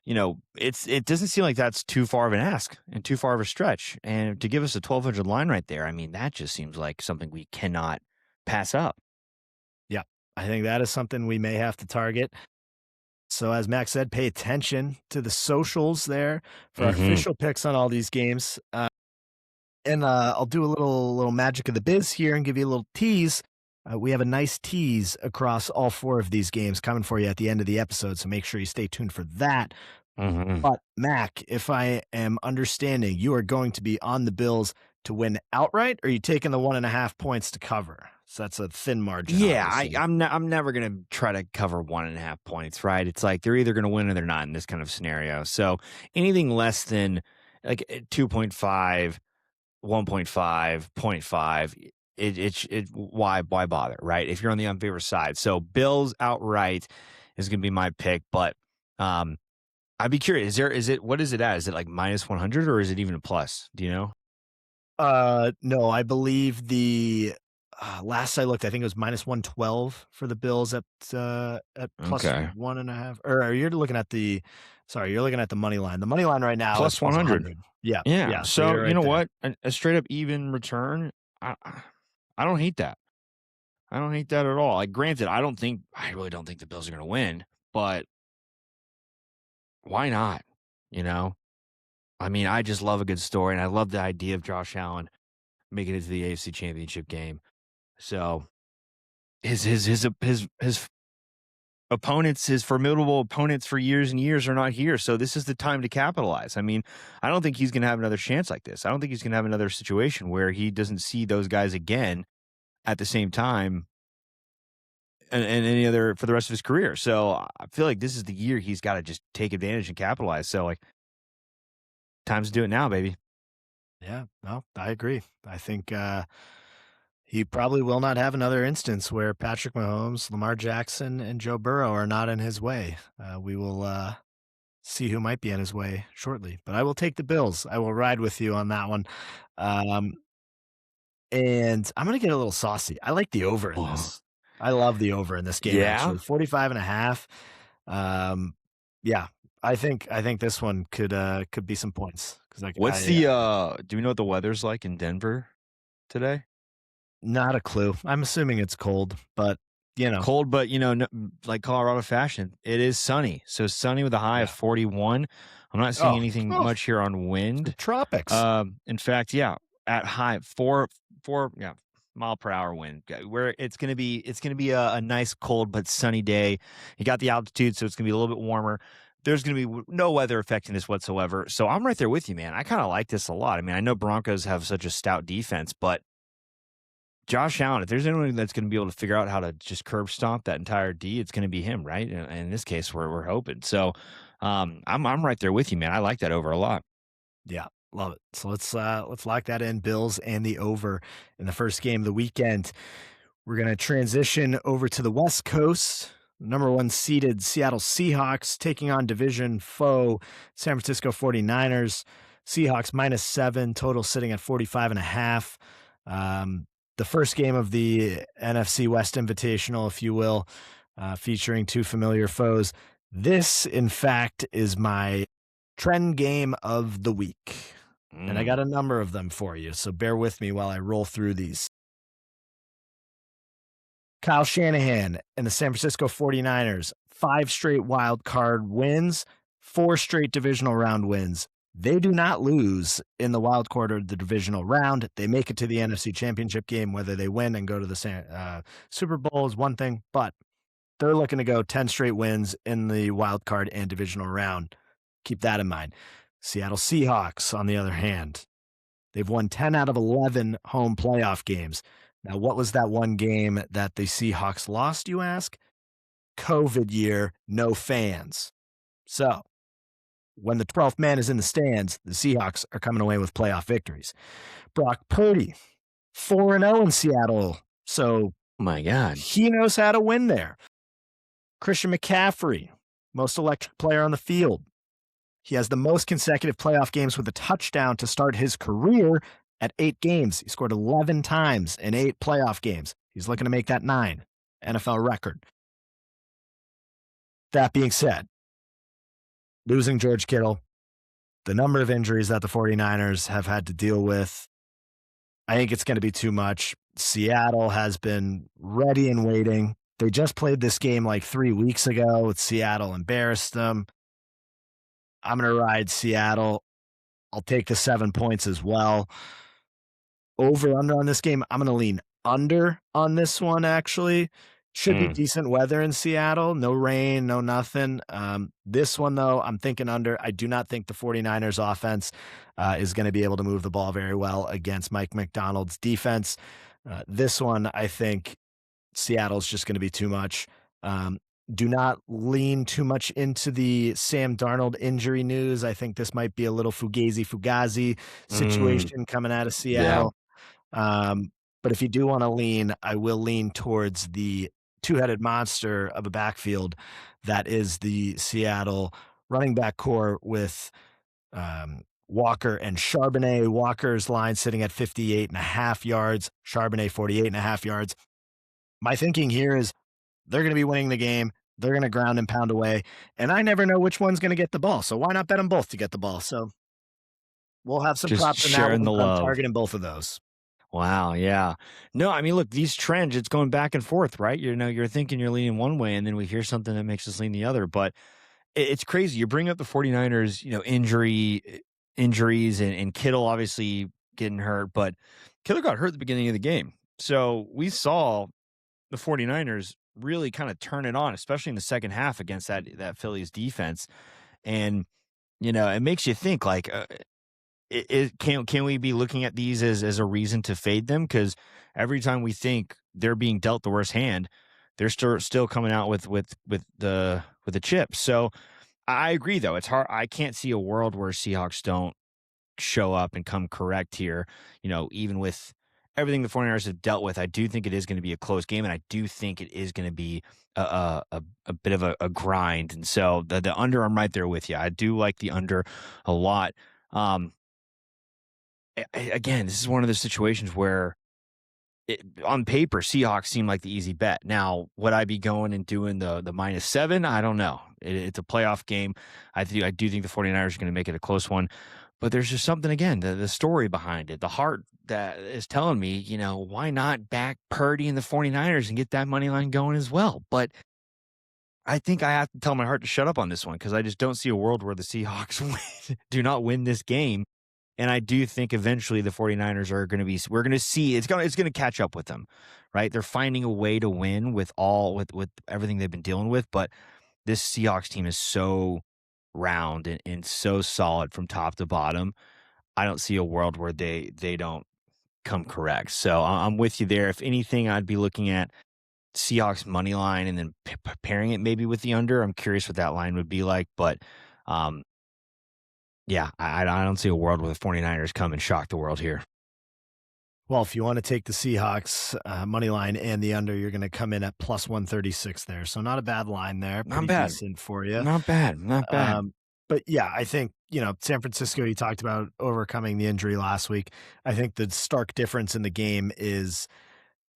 it doesn't seem like that's too far of an ask and too far of a stretch. And to give us a 1,200 line right there, I mean, that just seems like something we cannot pass up. Yeah, I think that is something we may have to target. So as Max said, pay attention to the socials there for our official picks on all these games. And I'll do a little magic of the biz here and give you a little tease. We have a nice tease across all 4 of these games coming for you at the end of the episode, so make sure you stay tuned for that. But Mac, if I am understanding, you are going to be on the Bills to win outright, or are you taking the 1.5 points to cover? So that's a thin margin. Yeah, I'm never going to try to cover 1.5 points, right? It's like they're either going to win or they're not in this kind of scenario. So anything less than like 2.5, 1.5, 0.5, why bother, right? If you're on the unfavored side. So Bills outright is going to be my pick, but I'd be curious. What is it at? Is it like minus 100 or is it even a plus? Do you know? No, I believe the last I looked, I think it was minus 112 for the Bills at plus Okay. 1.5. Or you're looking at the you're looking at the money line. The money line right now is Plus plus 100. 100. Yeah. Yeah. Yeah. So So you're you right know there. what? A straight up even return. I don't hate that. I don't hate that at all. Like, granted, I really don't think the Bills are going to win, but why not? You know, I mean, I just love a good story, and I love the idea of Josh Allen making it to the AFC Championship game. So his opponents, his formidable opponents for years and years are not here. So this is the time to capitalize. I mean, I don't think he's going to have another chance like this. I don't think he's going to have another situation where he doesn't see those guys again at the same time and any other for the rest of his career. So I feel like this is the year he's got to just take advantage and capitalize. So like, time's to do it now, baby. Yeah, no, I agree. I think he probably will not have another instance where Patrick Mahomes, Lamar Jackson, and Joe Burrow are not in his way. We will see who might be in his way shortly, but I will take the Bills. I will ride with you on that one. Um, and I'm going to get a little saucy. I like the over in this. I love the over in this game, Yeah. actually. 45.5. Yeah, I think this one could be some points. What's do we know what the weather's like in Denver today? Not a clue. I'm assuming it's cold, but Cold, but like Colorado fashion, it is sunny. So sunny with a high of 41. I'm not seeing anything much here on wind. Tropics. In fact, yeah, at high 4 mile per hour wind, where it's gonna be a nice cold but sunny day. You got the altitude, so it's gonna be a little bit warmer. There's going to be no weather affecting this whatsoever. So I'm right there with you, man. I kind of like this a lot. I mean, I know Broncos have such a stout defense, but Josh Allen, if there's anyone that's going to be able to figure out how to just curb stomp that entire D, it's going to be him, right? And in this case, we're hoping. So I'm right there with you, man. I like that over a lot. Yeah, love it. So let's lock that in. Bills and the over in the first game of the weekend. We're going to transition over to the West Coast. Number 1 seeded Seattle Seahawks taking on division foe San Francisco 49ers. Seahawks -7, total sitting at 45.5. The first game of the NFC West Invitational, if you will, featuring 2 familiar foes. This, in fact, is my trend game of the week. And I got a number of them for you, so bear with me while I roll through these. Kyle Shanahan and the San Francisco 49ers, 5 straight wild card wins, 4 straight divisional round wins. They do not lose in the wild card or the divisional round. They make it to the NFC Championship game. Whether they win and go to the Super Bowl is one thing, but they're looking to go 10 straight wins in the wild card and divisional round. Keep that in mind. Seattle Seahawks, on the other hand, they've won 10 out of 11 home playoff games. Now, what was that one game that the Seahawks lost, you ask? COVID year, no fans. So, when the 12th man is in the stands, the Seahawks are coming away with playoff victories. Brock Purdy, 4-0 in Seattle. So, my God, he knows how to win there. Christian McCaffrey, most electric player on the field. He has the most consecutive playoff games with a touchdown to start his career at 8 games. He scored 11 times in 8 playoff games. He's looking to make that 9 NFL record. That being said, losing George Kittle, the number of injuries that the 49ers have had to deal with, I think it's going to be too much. Seattle has been ready and waiting. They just played this game like 3 weeks ago. Seattle embarrassed them. I'm going to ride Seattle. I'll take the 7 points as well. Over under on this game, I'm going to lean under on this one, actually. Should be decent weather in Seattle. No rain, no nothing. This one, though, I'm thinking under. I do not think the 49ers offense is going to be able to move the ball very well against Mike McDonald's defense. This one, I think Seattle's just going to be too much. Do not lean too much into the Sam Darnold injury news. I think this might be a little Fugazi situation coming out of Seattle. But if you do want to lean, I will lean towards the two-headed monster of a backfield that is the Seattle running back core with Walker and Charbonnet. Walker's line sitting at 58.5 yards, Charbonnet 48.5 yards. My thinking here is they're going to be winning the game. They're going to ground and pound away. And I never know which one's going to get the ball. So why not bet them both to get the ball? So we'll have some Just props in that sharing one, the but I'm love. targeting both of those. Wow, yeah. No, I mean, look, these trends, it's going back and forth, right? You're thinking you're leaning one way, and then we hear something that makes us lean the other. But it's crazy. You bring up the 49ers, injuries and Kittle obviously getting hurt, but Kittle got hurt at the beginning of the game. So we saw the 49ers really kind of turn it on, especially in the second half against that Phillies defense. And, it makes you think like, can we be looking at these as a reason to fade them? Because every time we think they're being dealt the worst hand, they're still coming out with the chips. So I agree, though. It's hard. I can't see a world where Seahawks don't show up and come correct here. Even with everything the 49ers have dealt with, I do think it is going to be a close game, and I do think it is going to be a bit of a grind. And so the under, I'm right there with you. I do like the under a lot. Again, this is one of those situations where on paper, Seahawks seem like the easy bet. Now, would I be going and doing the -7? I don't know. It's a playoff game. I do think the 49ers are going to make it a close one. But there's just something, again, the story behind it, the heart that is telling me, why not back Purdy and the 49ers and get that money line going as well? But I think I have to tell my heart to shut up on this one because I just don't see a world where the Seahawks do not win this game. And I do think eventually the 49ers are going to be, we're going to see, it's going to catch up with them, right? They're finding a way to win with everything they've been dealing with. But this Seahawks team is so round and so solid from top to bottom. I don't see a world where they don't come correct. So I'm with you there. If anything, I'd be looking at Seahawks money line and then pairing it maybe with the under. I'm curious what that line would be like. But yeah, I don't see a world where the 49ers come and shock the world here. Well, if you want to take the Seahawks money line and the under, you're going to come in at plus 136 there. So not a bad line there. Not bad. Decent for you. Not bad. But yeah, I think, San Francisco, you talked about overcoming the injury last week. I think the stark difference in the game is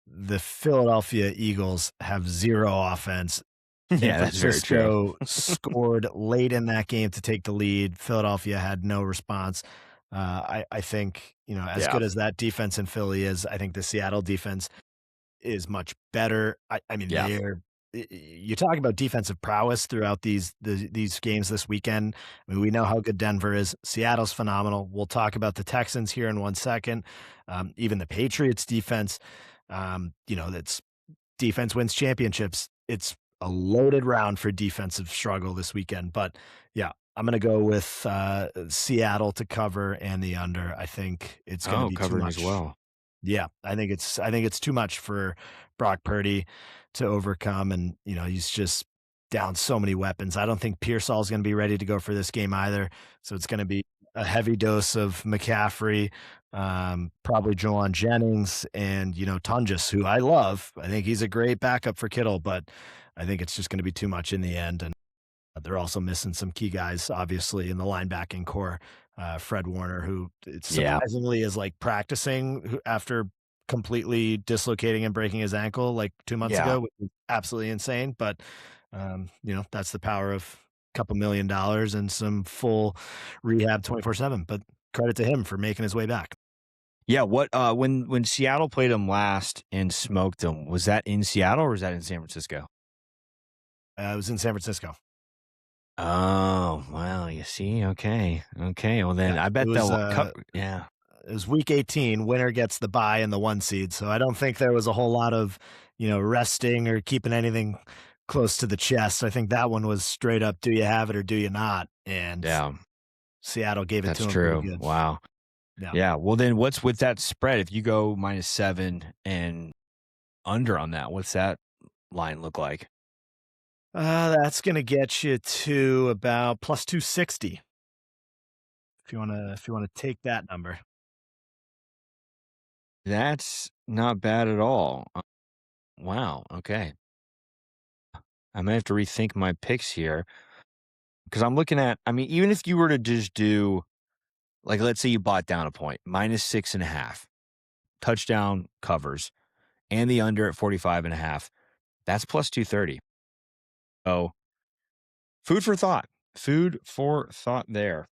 the Philadelphia Eagles have zero offense. Yeah, that's very true. Scored late in that game to take the lead. Philadelphia had no response. I think, as good as that defense in Philly is, I think the Seattle defense is much better. I mean, you talk about defensive prowess throughout these games this weekend. I mean, we know how good Denver is. Seattle's phenomenal. We'll talk about the Texans here in 1 second. Even the Patriots defense, that's defense wins championships. It's a loaded round for defensive struggle this weekend. But yeah, I'm going to go with Seattle to cover and the under. I think it's going to be too much as well. Yeah, I think it's too much for Brock Purdy to overcome, and he's just down so many weapons. I don't think Pearsall's going to be ready to go for this game either. So it's going to be a heavy dose of McCaffrey, probably Jawan Jennings, and Tungus, who I love. I think he's a great backup for Kittle, but I think it's just going to be too much in the end. And they're also missing some key guys, obviously, in the linebacking core. Fred Warner, who surprisingly is like practicing after completely dislocating and breaking his ankle like 2 months ago, which is absolutely insane. But, that's the power of a couple $1 million and some full rehab 24/7. But credit to him for making his way back. Yeah. What, when Seattle played him last and smoked him, was that in Seattle or was that in San Francisco? It was in San Francisco. Oh, well, you see? Okay. Well, then I bet they'll cover. Yeah. It was week 18. Winner gets the bye and the 1 seed. So I don't think there was a whole lot of, resting or keeping anything close to the chest. I think that one was straight up, do you have it or do you not? And Seattle gave it to him. That's true. Good. Wow. Yeah. Well, then what's with that spread? If you go -7 and under on that, what's that line look like? That's going to get you to about plus 260. If you want to take that number. That's not bad at all. Wow. Okay. I may have to rethink my picks here because I'm looking at, I mean, even if you were to just do, like, let's say you bought down a point, -6.5, touchdown covers, and the under at 45.5, that's plus 230. So food for thought. Food for thought there.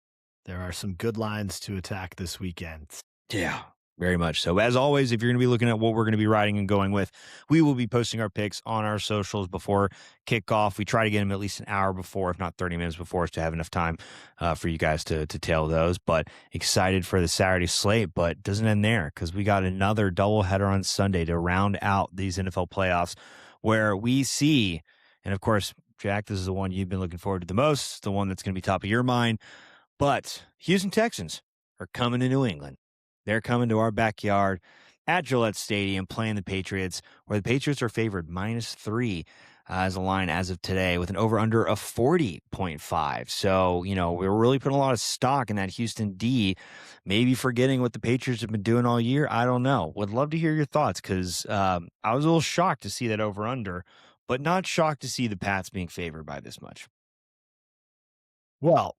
There are some good lines to attack this weekend. Yeah, very much so. As always, if you're going to be looking at what we're going to be riding and going with, we will be posting our picks on our socials before kickoff. We try to get them at least an hour before, if not 30 minutes before, to have enough time for you guys to tail those. But excited for the Saturday slate, but doesn't end there because we got another doubleheader on Sunday to round out these NFL playoffs where we see, and of course, Jack, this is the one you've been looking forward to the most, the one that's going to be top of your mind. But Houston Texans are coming to New England. They're coming to our backyard at Gillette Stadium playing the Patriots, where the Patriots are favored -3 as a line as of today with an over-under of 40.5. So, we're really putting a lot of stock in that Houston D, maybe forgetting what the Patriots have been doing all year. I don't know. Would love to hear your thoughts because I was a little shocked to see that over-under, but not shocked to see the Pats being favored by this much. Well,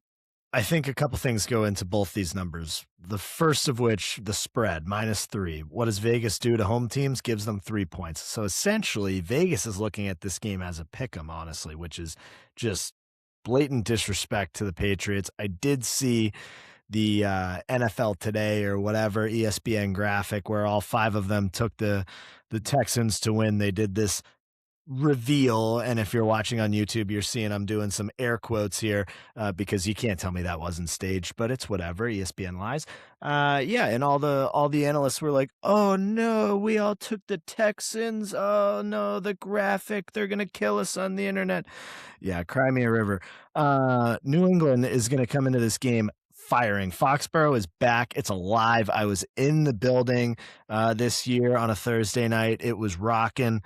I think a couple things go into both these numbers. The first of which, the spread, -3. What does Vegas do to home teams? Gives them 3 points. So essentially, Vegas is looking at this game as a pick 'em, honestly, which is just blatant disrespect to the Patriots. I did see the NFL Today or whatever ESPN graphic where all five of them took the Texans to win. They did this reveal, and if you're watching on YouTube, you're seeing I'm doing some air quotes here because you can't tell me that wasn't staged, but it's whatever. ESPN lies. Yeah, and all the analysts were like, "Oh no, we all took the Texans. Oh no, the graphic, they're gonna kill us on the internet." Yeah, cry me a river. New England is gonna come into this game firing. Foxborough is back. It's alive. I was in the building this year on a Thursday night. It was rocking.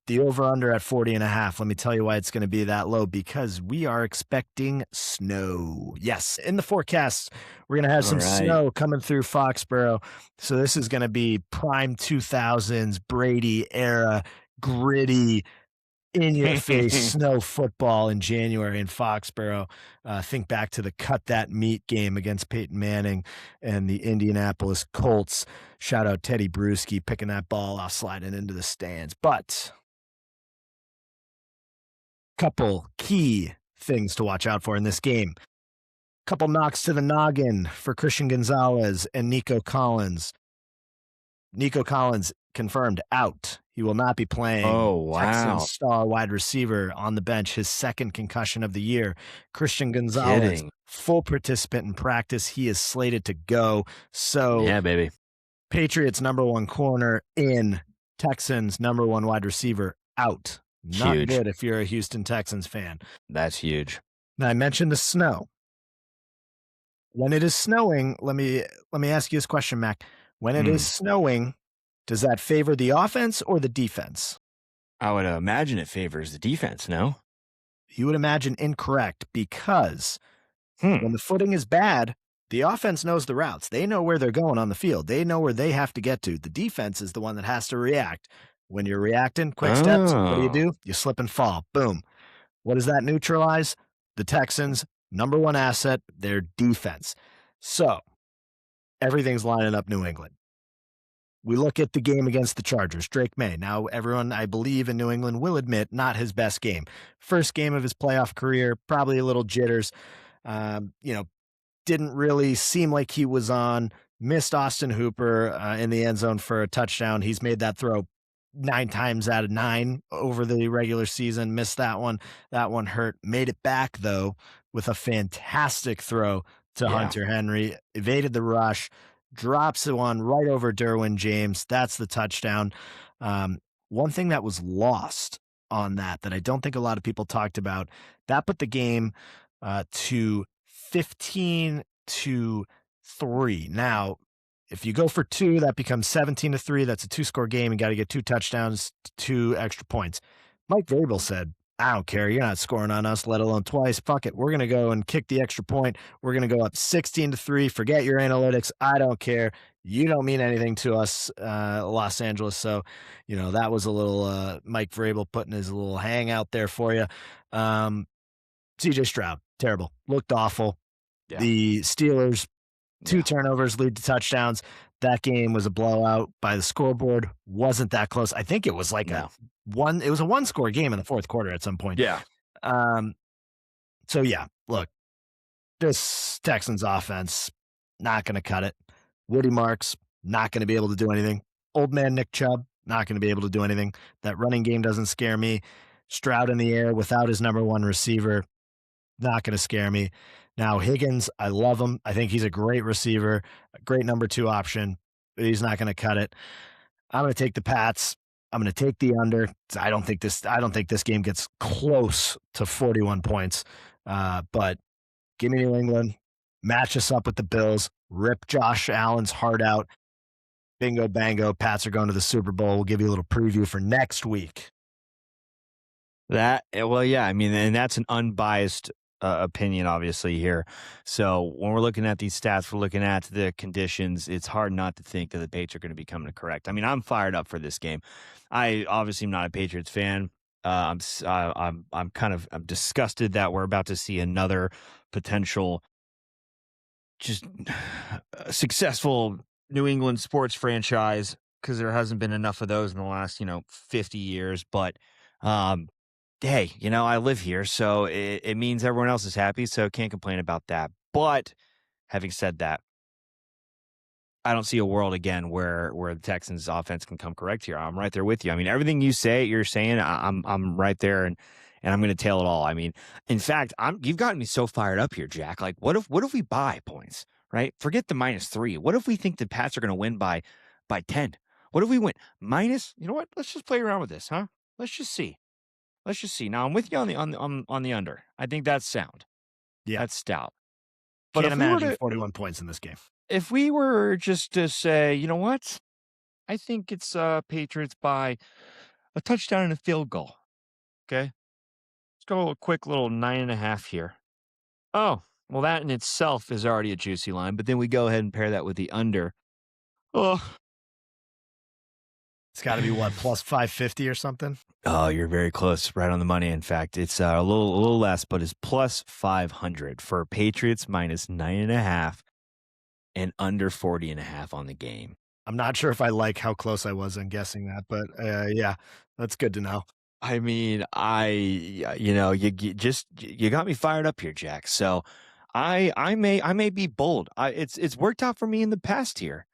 The over-under at 40.5. Let me tell you why it's going to be that low, because we are expecting snow. Yes, in the forecast, we're going to have some snow coming through Foxborough. So this is going to be prime 2000s Brady era, gritty, in-your-face snow football in January in Foxborough. Think back to the cut that meat game against Peyton Manning and the Indianapolis Colts. Shout out Teddy Bruschi picking that ball off, sliding into the stands. But couple key things to watch out for in this game. Couple knocks to the noggin for Christian Gonzalez and Nico Collins. Nico Collins confirmed out. He will not be playing. Oh, wow. Texans star wide receiver on the bench, his second concussion of the year. Christian Gonzalez, full participant in practice. He is slated to go. So, yeah, baby. Patriots #1 corner in, Texans #1 wide receiver out. Not huge. Good if you're a Houston Texans fan. That's huge. Now, I mentioned the snow. When it is snowing, let me ask you this question, Mac. When it is snowing, does that favor the offense or the defense? I would imagine it favors the defense, no? You would imagine incorrect, because when the footing is bad, the offense knows the routes. They know where they're going on the field. They know where they have to get to. The defense is the one that has to react. When you're reacting, quick steps, what do? You slip and fall. Boom. What does that neutralize? The Texans' #1 asset, their defense. So everything's lining up New England. We look at the game against the Chargers, Drake May. Now, everyone, I believe, in New England will admit, not his best game. First game of his playoff career, probably a little jitters. Didn't really seem like he was on. Missed Austin Hooper in the end zone for a touchdown. He's made that throw 9 times out of 9 over the regular season. Missed that one. That one hurt. Made it back, though, with a fantastic throw to Hunter Henry. Evaded the rush. Drops one right over Derwin James. That's the touchdown. One thing that was lost on that I don't think a lot of people talked about, that put the game to 15-3. Now, if you go for 2, that becomes 17-3. That's a 2-score game. You got to get 2 touchdowns, 2 extra points. Mike Vrabel said, "I don't care. You're not scoring on us, let alone twice. Fuck it. We're going to go and kick the extra point. We're going to go up 16-3. Forget your analytics. I don't care. You don't mean anything to us, Los Angeles. So, that was a little Mike Vrabel putting his little hang out there for you. CJ Stroud, terrible. Looked awful. Yeah. The Steelers, two Yeah. turnovers lead to touchdowns. That game was a blowout by the scoreboard. Wasn't that close. I think it was like No. it was a one-score game in the fourth quarter at some point. Yeah. So, yeah, look, this Texans offense, not going to cut it. Woody Marks, not going to be able to do anything. Old man Nick Chubb, not going to be able to do anything. That running game doesn't scare me. Stroud in the air without his number one receiver, not going to scare me. Now, Higgins, I love him. I think he's a great receiver, a great number two option, but he's not going to cut it. I'm going to take the Pats. I'm going to take the under. I don't think this game gets close to 41 points. But give me New England. Match us up with the Bills. Rip Josh Allen's heart out. Bingo, bango. Pats are going to the Super Bowl. We'll give you a little preview for next week. Yeah, I mean, and that's an unbiased opinion, obviously, here. So when we're looking at these stats, we're looking at the conditions, it's hard not to think that the Patriots are going to be coming to correct. I mean, I'm fired up for this game. I obviously am not a Patriots fan. I'm disgusted that we're about to see another potential just successful New England sports franchise, because there hasn't been enough of those in the last 50 years. But hey, I live here, so it means everyone else is happy, so can't complain about that. But having said that, I don't see a world again where the Texans offense can come correct here. I'm right there with you. I mean, everything you're saying, I'm right there, and I'm going to tail it all. I mean, in fact, you've gotten me so fired up here, Jack. Like, what if we buy points, right? Forget the -3. What if we think the Pats are going to win by 10? What if we win minus? You know what? Let's just play around with this, huh? Let's just see. Now, I'm with you on the under. I think that's sound. Yeah. That's stout. But Can't imagine 41 points in this game. If we were just to say, you know what? I think it's Patriots by a touchdown and a field goal. Okay. Let's go a quick little 9.5 here. Oh, well, that in itself is already a juicy line, but then we go ahead and pair that with the under. Oh, it's got to be what, plus 550 or something? Oh, you're very close, right on the money. In fact, it's a little less, but it's plus 500 for Patriots minus 9.5 and under 40.5 on the game. I'm not sure if I like how close I was in guessing that, but yeah, that's good to know. I mean, you got me fired up here, Jack. So I may be bold. It's worked out for me in the past here.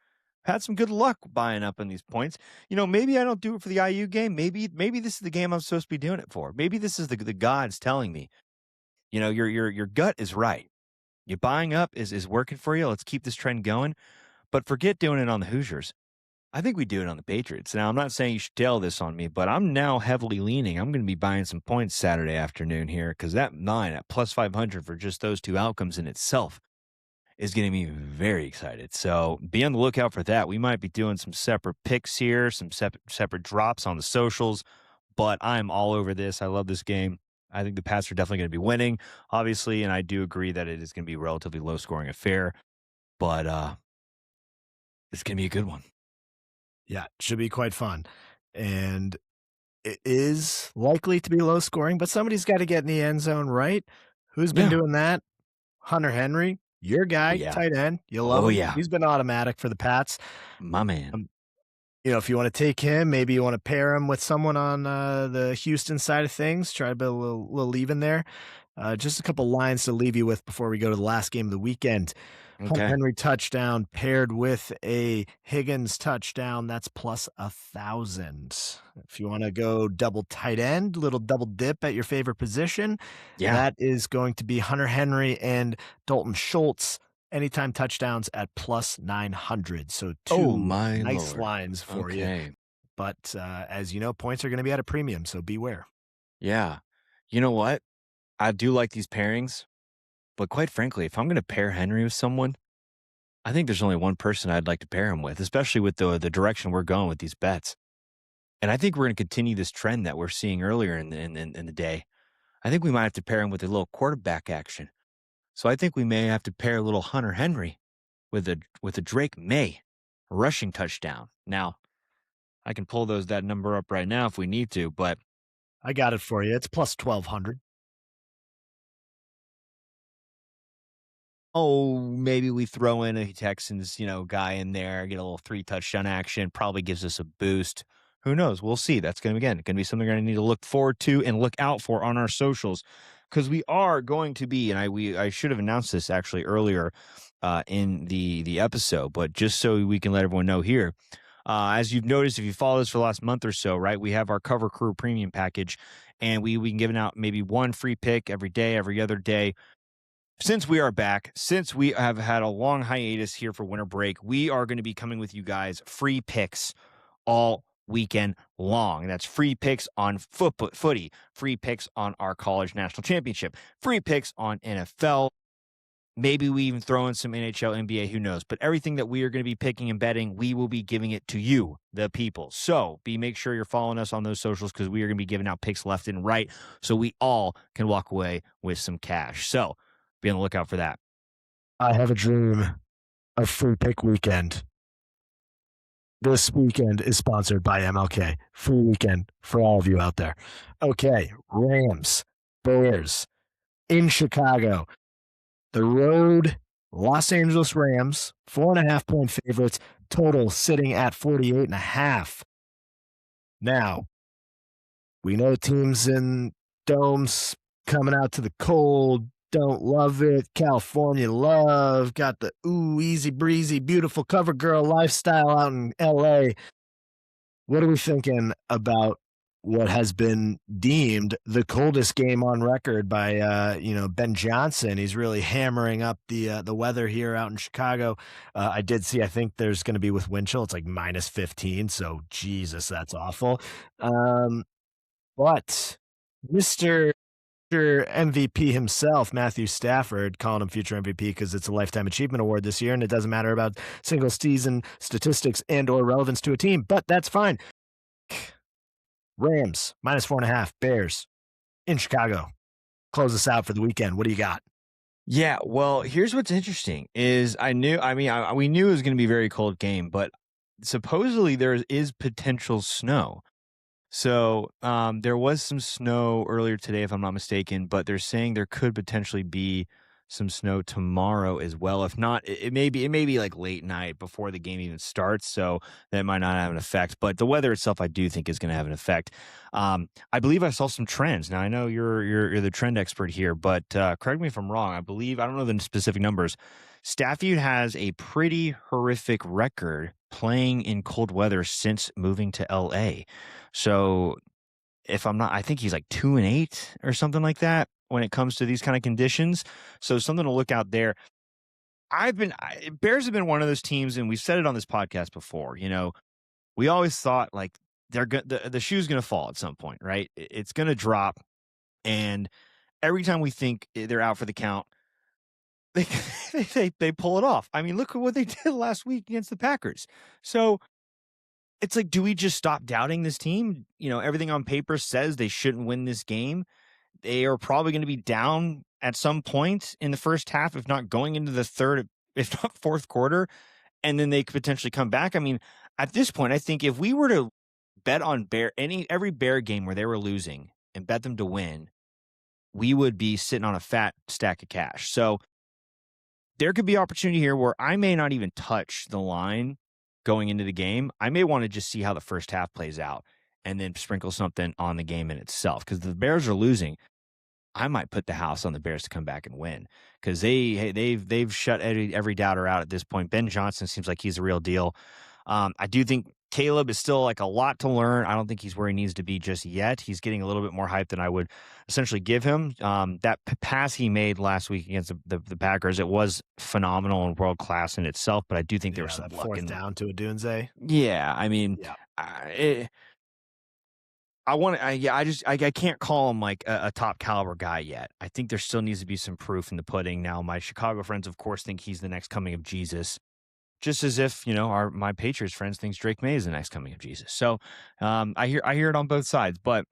Had some good luck buying up on these points. Maybe I don't do it for the IU game. Maybe this is the game I'm supposed to be doing it for. Maybe this is the gods telling me, your gut is right. Your buying up is working for you. Let's keep this trend going. But forget doing it on the Hoosiers. I think we do it on the Patriots. Now, I'm not saying you should tail this on me, but I'm now heavily leaning. I'm going to be buying some points Saturday afternoon here, because that 9 at plus 500 for just those two outcomes in itself is getting me very excited. So be on the lookout for that. We might be doing some separate picks here, some separate drops on the socials, but I'm all over this. I love this game. I think the Pats are definitely going to be winning, obviously, and I do agree that it is going to be a relatively low-scoring affair, but it's going to be a good one. Yeah, should be quite fun. And it is likely to be low-scoring, but somebody's got to get in the end zone, right? Who's been doing that? Hunter Henry. Your guy, tight end. You love him. Yeah. He's been automatic for the Pats. My man. If you want to take him, maybe you want to pair him with someone on the Houston side of things. Try to build a little leave in there. Just a couple lines to leave you with before we go to the last game of the weekend. Hunter Henry touchdown paired with a Higgins touchdown. That's plus 1,000. If you want to go double tight end, little double dip at your favorite position, that is going to be Hunter Henry and Dalton Schultz. Anytime touchdowns at plus 900. So two nice lines for you. But as you know, points are going to be at a premium, so beware. Yeah. You know what? I do like these pairings. But quite frankly, if I'm going to pair Henry with someone, I think there's only one person I'd like to pair him with, especially with the direction we're going with these bets. And I think we're going to continue this trend that we're seeing earlier in the day. I think we might have to pair him with a little quarterback action. So I think we may have to pair a little Hunter Henry with a Drake May. rushing touchdown. Now, I can pull that number up right now if we need to, but I got it for you. It's plus 1,200. maybe we throw in a Texans, guy in there, get a little 3 touchdown action, probably gives us a boost. Who knows? We'll see. That's going to be something we're going to need to look forward to and look out for on our socials, because we are going to be, and I should have announced this actually earlier in the episode, but just so we can let everyone know here. As you've noticed, if you follow us for the last month or so, right, we have our Cover Crew premium package, and we can give out maybe one free pick every day, every other day. Since we are back, since we have had a long hiatus here for winter break, we are going to be coming with you guys free picks all weekend long. That's free picks on footy, free picks on our college national championship, free picks on NFL. Maybe we even throw in some NHL, NBA, who knows? But everything that we are going to be picking and betting, we will be giving it to you, the people. So make sure you're following us on those socials, because we are going to be giving out picks left and right, so we all can walk away with some cash. So be on the lookout for that. I have a dream of free pick weekend. This weekend is sponsored by MLK. Free weekend for all of you out there. Okay, Rams, Bears in Chicago. The road, Los Angeles Rams, 4.5-point favorites, total sitting at 48.5. Now, we know teams in domes coming out to the cold don't love it. California love, got the easy breezy, beautiful cover girl lifestyle out in LA. What are we thinking about what has been deemed the coldest game on record by Ben Johnson? He's really hammering up the weather here out in Chicago. I did see, I think there's going to be with wind chill, it's like minus 15. So Jesus, that's awful. But Mr. MVP himself, Matthew Stafford, calling him future MVP because it's a Lifetime Achievement Award this year, and it doesn't matter about single season statistics and or relevance to a team, but that's fine. Rams, minus 4.5, Bears in Chicago. Close us out for the weekend. What do you got? Yeah, well, here's what's interesting is we knew it was going to be a very cold game, but supposedly there is potential snow. So there was some snow earlier today, if I'm not mistaken, but they're saying there could potentially be some snow tomorrow as well. If not, it may be like late night before the game even starts, so that might not have an effect. But the weather itself, I do think, is going to have an effect. I believe I saw some trends. Now I know you're the trend expert here, but correct me if I'm wrong. I don't know the specific numbers. Stafford has a pretty horrific record playing in cold weather since moving to LA. So if I'm not, I think he's like 2-8 or something like that when it comes to these kind of conditions. So something to look out there. Bears have been one of those teams, and we've said it on this podcast before. We always thought like the shoe's going to fall at some point, right? It's going to drop, and every time we think they're out for the count, they pull it off. I mean, look at what they did last week against the Packers. So it's like, do we just stop doubting this team? Everything on paper says they shouldn't win this game. They are probably going to be down at some point in the first half, if not going into the third, if not fourth quarter, and then they could potentially come back. I mean, at this point, I think if we were to bet on every Bear game where they were losing and bet them to win, we would be sitting on a fat stack of cash. So there could be opportunity here where I may not even touch the line going into the game. I may want to just see how the first half plays out and then sprinkle something on the game in itself. Because the Bears are losing, I might put the house on the Bears to come back and win, because they've shut every doubter out at this point. Ben Johnson seems like he's a real deal. I do think Caleb is still like a lot to learn. I don't think he's where he needs to be just yet. He's getting a little bit more hype than I would essentially give him. That pass he made last week against the Packers, it was phenomenal and world class in itself. But I do think there was some fourth down to a Dunze. Yeah, I mean, I can't call him like a top caliber guy yet. I think there still needs to be some proof in the pudding. Now, my Chicago friends, of course, think he's the next coming of Jesus. Just as if, my Patriots friends thinks Drake May is the next coming of Jesus. So I hear it on both sides. But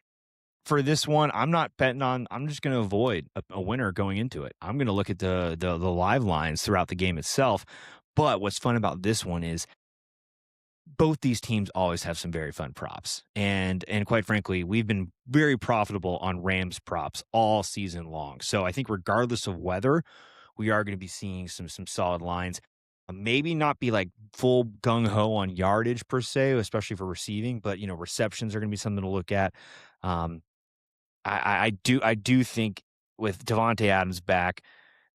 for this one, I'm not betting on. I'm just going to avoid a winner going into it. I'm going to look at the live lines throughout the game itself. But what's fun about this one is both these teams always have some very fun props. And quite frankly, we've been very profitable on Rams props all season long. So I think regardless of weather, we are going to be seeing some solid lines. Maybe not be like full gung ho on yardage per se, especially for receiving, but receptions are going to be something to look at. Um, I do think with Devontae Adams back,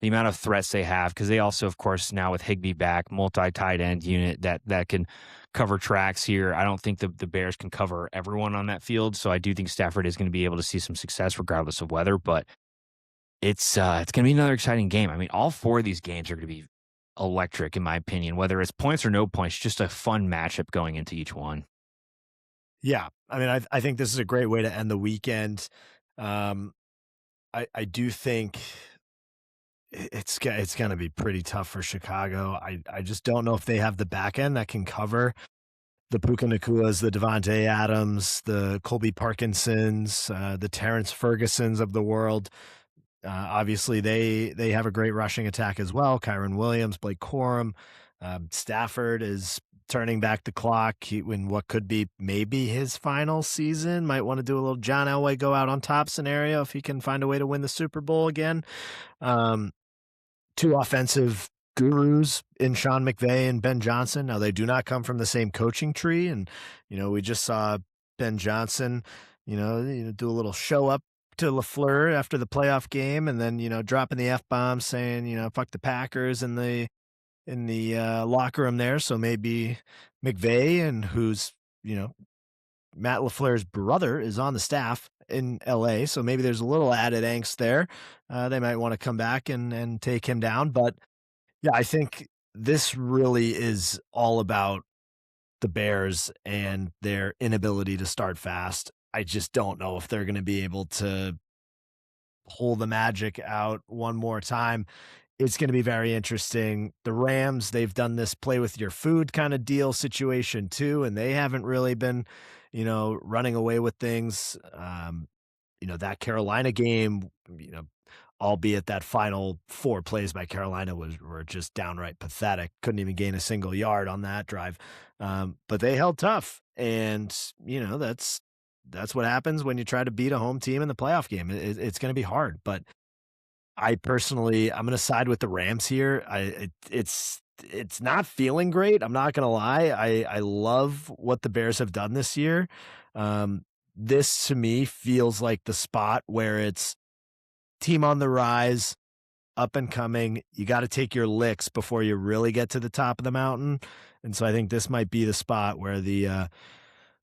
the amount of threats they have, because they also, of course, now with Higbee back, multi-tight end unit that can cover tracks here. I don't think the Bears can cover everyone on that field, so I do think Stafford is going to be able to see some success regardless of weather. But it's going to be another exciting game. I mean, all four of these games are going to be electric, in my opinion. Whether it's points or no points, just a fun matchup going into each one. Yeah, I mean, I think this is a great way to end the weekend. Um, I do think it's going to be pretty tough for Chicago. I just don't know if they have the back end that can cover the Puka Nakuas, the Devontae Adams, the Colby Parkinsons, the Terrence Fergusons of the world. Obviously, they have a great rushing attack as well. Kyron Williams, Blake Corum, Stafford is turning back the clock in what could be maybe his final season. Might want to do a little John Elway go out on top scenario if he can find a way to win the Super Bowl again. Two offensive gurus in Sean McVay and Ben Johnson. Now, they do not come from the same coaching tree. And, we just saw Ben Johnson, do a little show up to LaFleur after the playoff game and then, dropping the F-bomb saying, fuck the Packers in the locker room there. So maybe McVay, and who's, Matt LaFleur's brother, is on the staff in LA. So maybe there's a little added angst there. They might want to come back and take him down. But yeah, I think this really is all about the Bears and their inability to start fast. I just don't know if they're going to be able to pull the magic out one more time. It's going to be very interesting. The Rams, they've done this play with your food kind of deal situation too, and they haven't really been, running away with things. That Carolina game, albeit that final 4 plays by Carolina were just downright pathetic. Couldn't even gain a single yard on that drive. But they held tough. And, that's what happens when you try to beat a home team in the playoff game. It's going to be hard. But I'm going to side with the Rams here. It's not feeling great. I'm not going to lie. I love what the Bears have done this year. This to me feels like the spot where it's team on the rise, up and coming. You got to take your licks before you really get to the top of the mountain. And so I think this might be the spot where the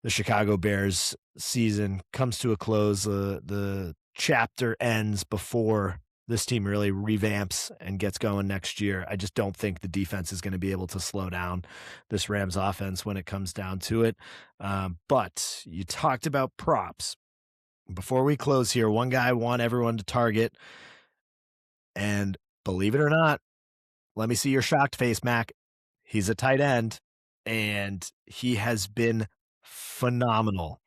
Chicago Bears season comes to a close. The chapter ends before this team really revamps and gets going next year. I just don't think the defense is going to be able to slow down this Rams offense when it comes down to it. But you talked about props. Before we close here, one guy I want everyone to target, and believe it or not, let me see your shocked face, Mac. He's a tight end, and he has been phenomenal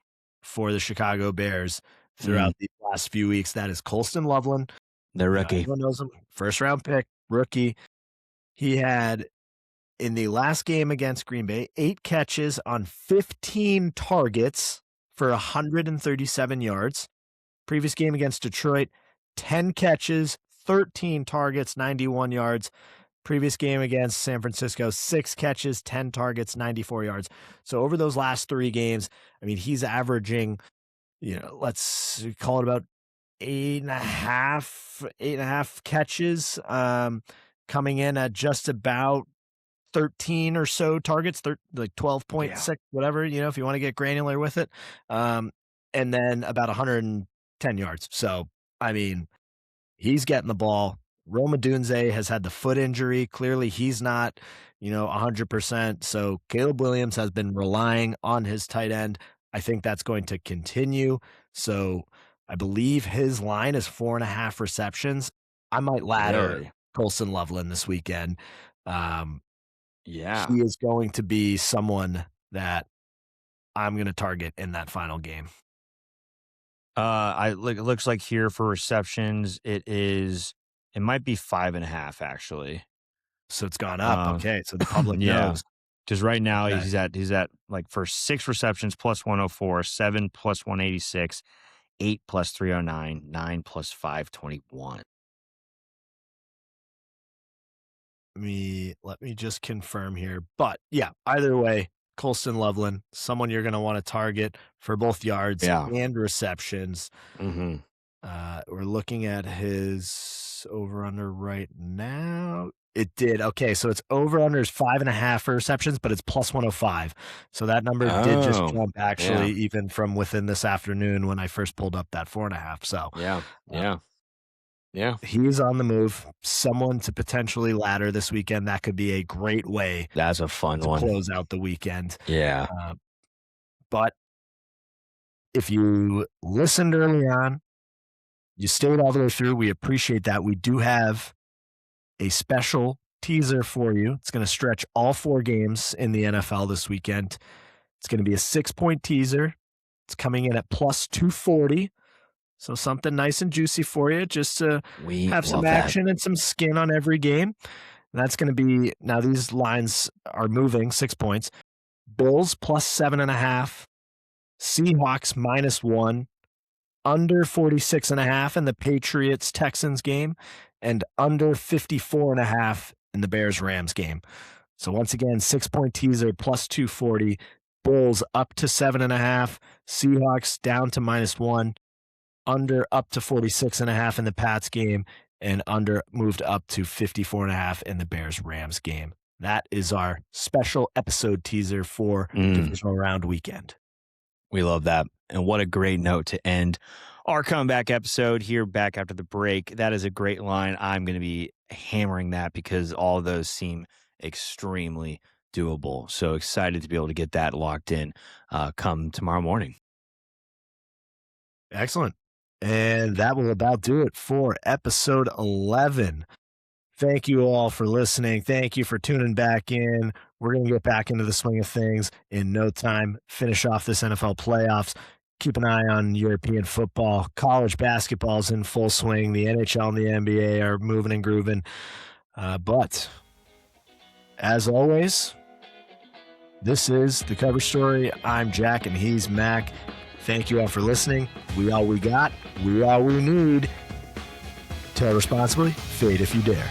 for the Chicago Bears throughout these last few weeks. That is Colston Loveland. The rookie. Everyone knows him. First round pick, rookie. He had, in the last game against Green Bay, 8 catches on 15 targets for 137 yards. Previous game against Detroit, 10 catches, 13 targets, 91 yards. Previous game against San Francisco, 6 catches, 10 targets, 94 yards. So over those last 3 games, I mean, he's averaging, let's call it about 8.5 catches, coming in at just about 13 or so targets, like 12.6, whatever, if you want to get granular with it. And then about 110 yards. So, I mean, he's getting the ball. Rome Odunze has had the foot injury. Clearly, he's not, 100%. So Caleb Williams has been relying on his tight end. I think that's going to continue. So I believe his line is 4.5 receptions. I might ladder Colston Loveland this weekend. He is going to be someone that I'm going to target in that final game. It looks like here for receptions, it might be 5.5 actually. So it's gone up. Okay. So the public knows. Because right now Okay. he's at like for 6 receptions plus 104, 7 plus 186, 8 plus 309, 9 plus 521. Let me just confirm here. But yeah, either way, Colston Loveland, someone you're going to want to target for both yards Yeah. and receptions. Mm-hmm. We're looking at his over under right now. It did. Okay, so it's over under is 5.5 for receptions, but it's plus 105. So that number did just Oh, jump actually, yeah. even from within this afternoon when I first pulled up that 4.5. So Yeah. uh, Yeah. he's on the move. Someone to potentially ladder this weekend. That could be a great way That's a fun to one. close out the weekend. Yeah. But if you listened early on, you stayed all the way through. We appreciate that. We do have a special teaser for you. It's going to stretch all 4 games in the NFL this weekend. It's going to be a 6-point teaser. It's coming in at plus 240. So something nice and juicy for you, just to have some action and some skin on every game. And that's going to be, now these lines are moving 6 points. Bills plus 7.5. Seahawks -1. Under 46.5 in the Patriots Texans game, and under 54.5 in the Bears Rams game. So once again, 6-point teaser plus 240. Bulls up to 7.5. Seahawks down to -1. Under up to 46.5 in the Pats game, and under moved up to 54.5 in the Bears Rams game. That is our special episode teaser for divisional round weekend. We love that. And what a great note to end our comeback episode here back after the break. That is a great line. I'm going to be hammering that because all of those seem extremely doable. So excited to be able to get that locked in come tomorrow morning. Excellent. And that will about do it for episode 11. Thank you all for listening. Thank you for tuning back in. We're going to get back into the swing of things in no time, finish off this NFL playoffs. Keep an eye on European football. College basketball's in full swing. The NHL and the NBA are moving and grooving. But as always, this is The Cover Story. I'm Jack and he's Mac. Thank you all for listening. We all we got. We all we need. Tell responsibly. Fade if you dare.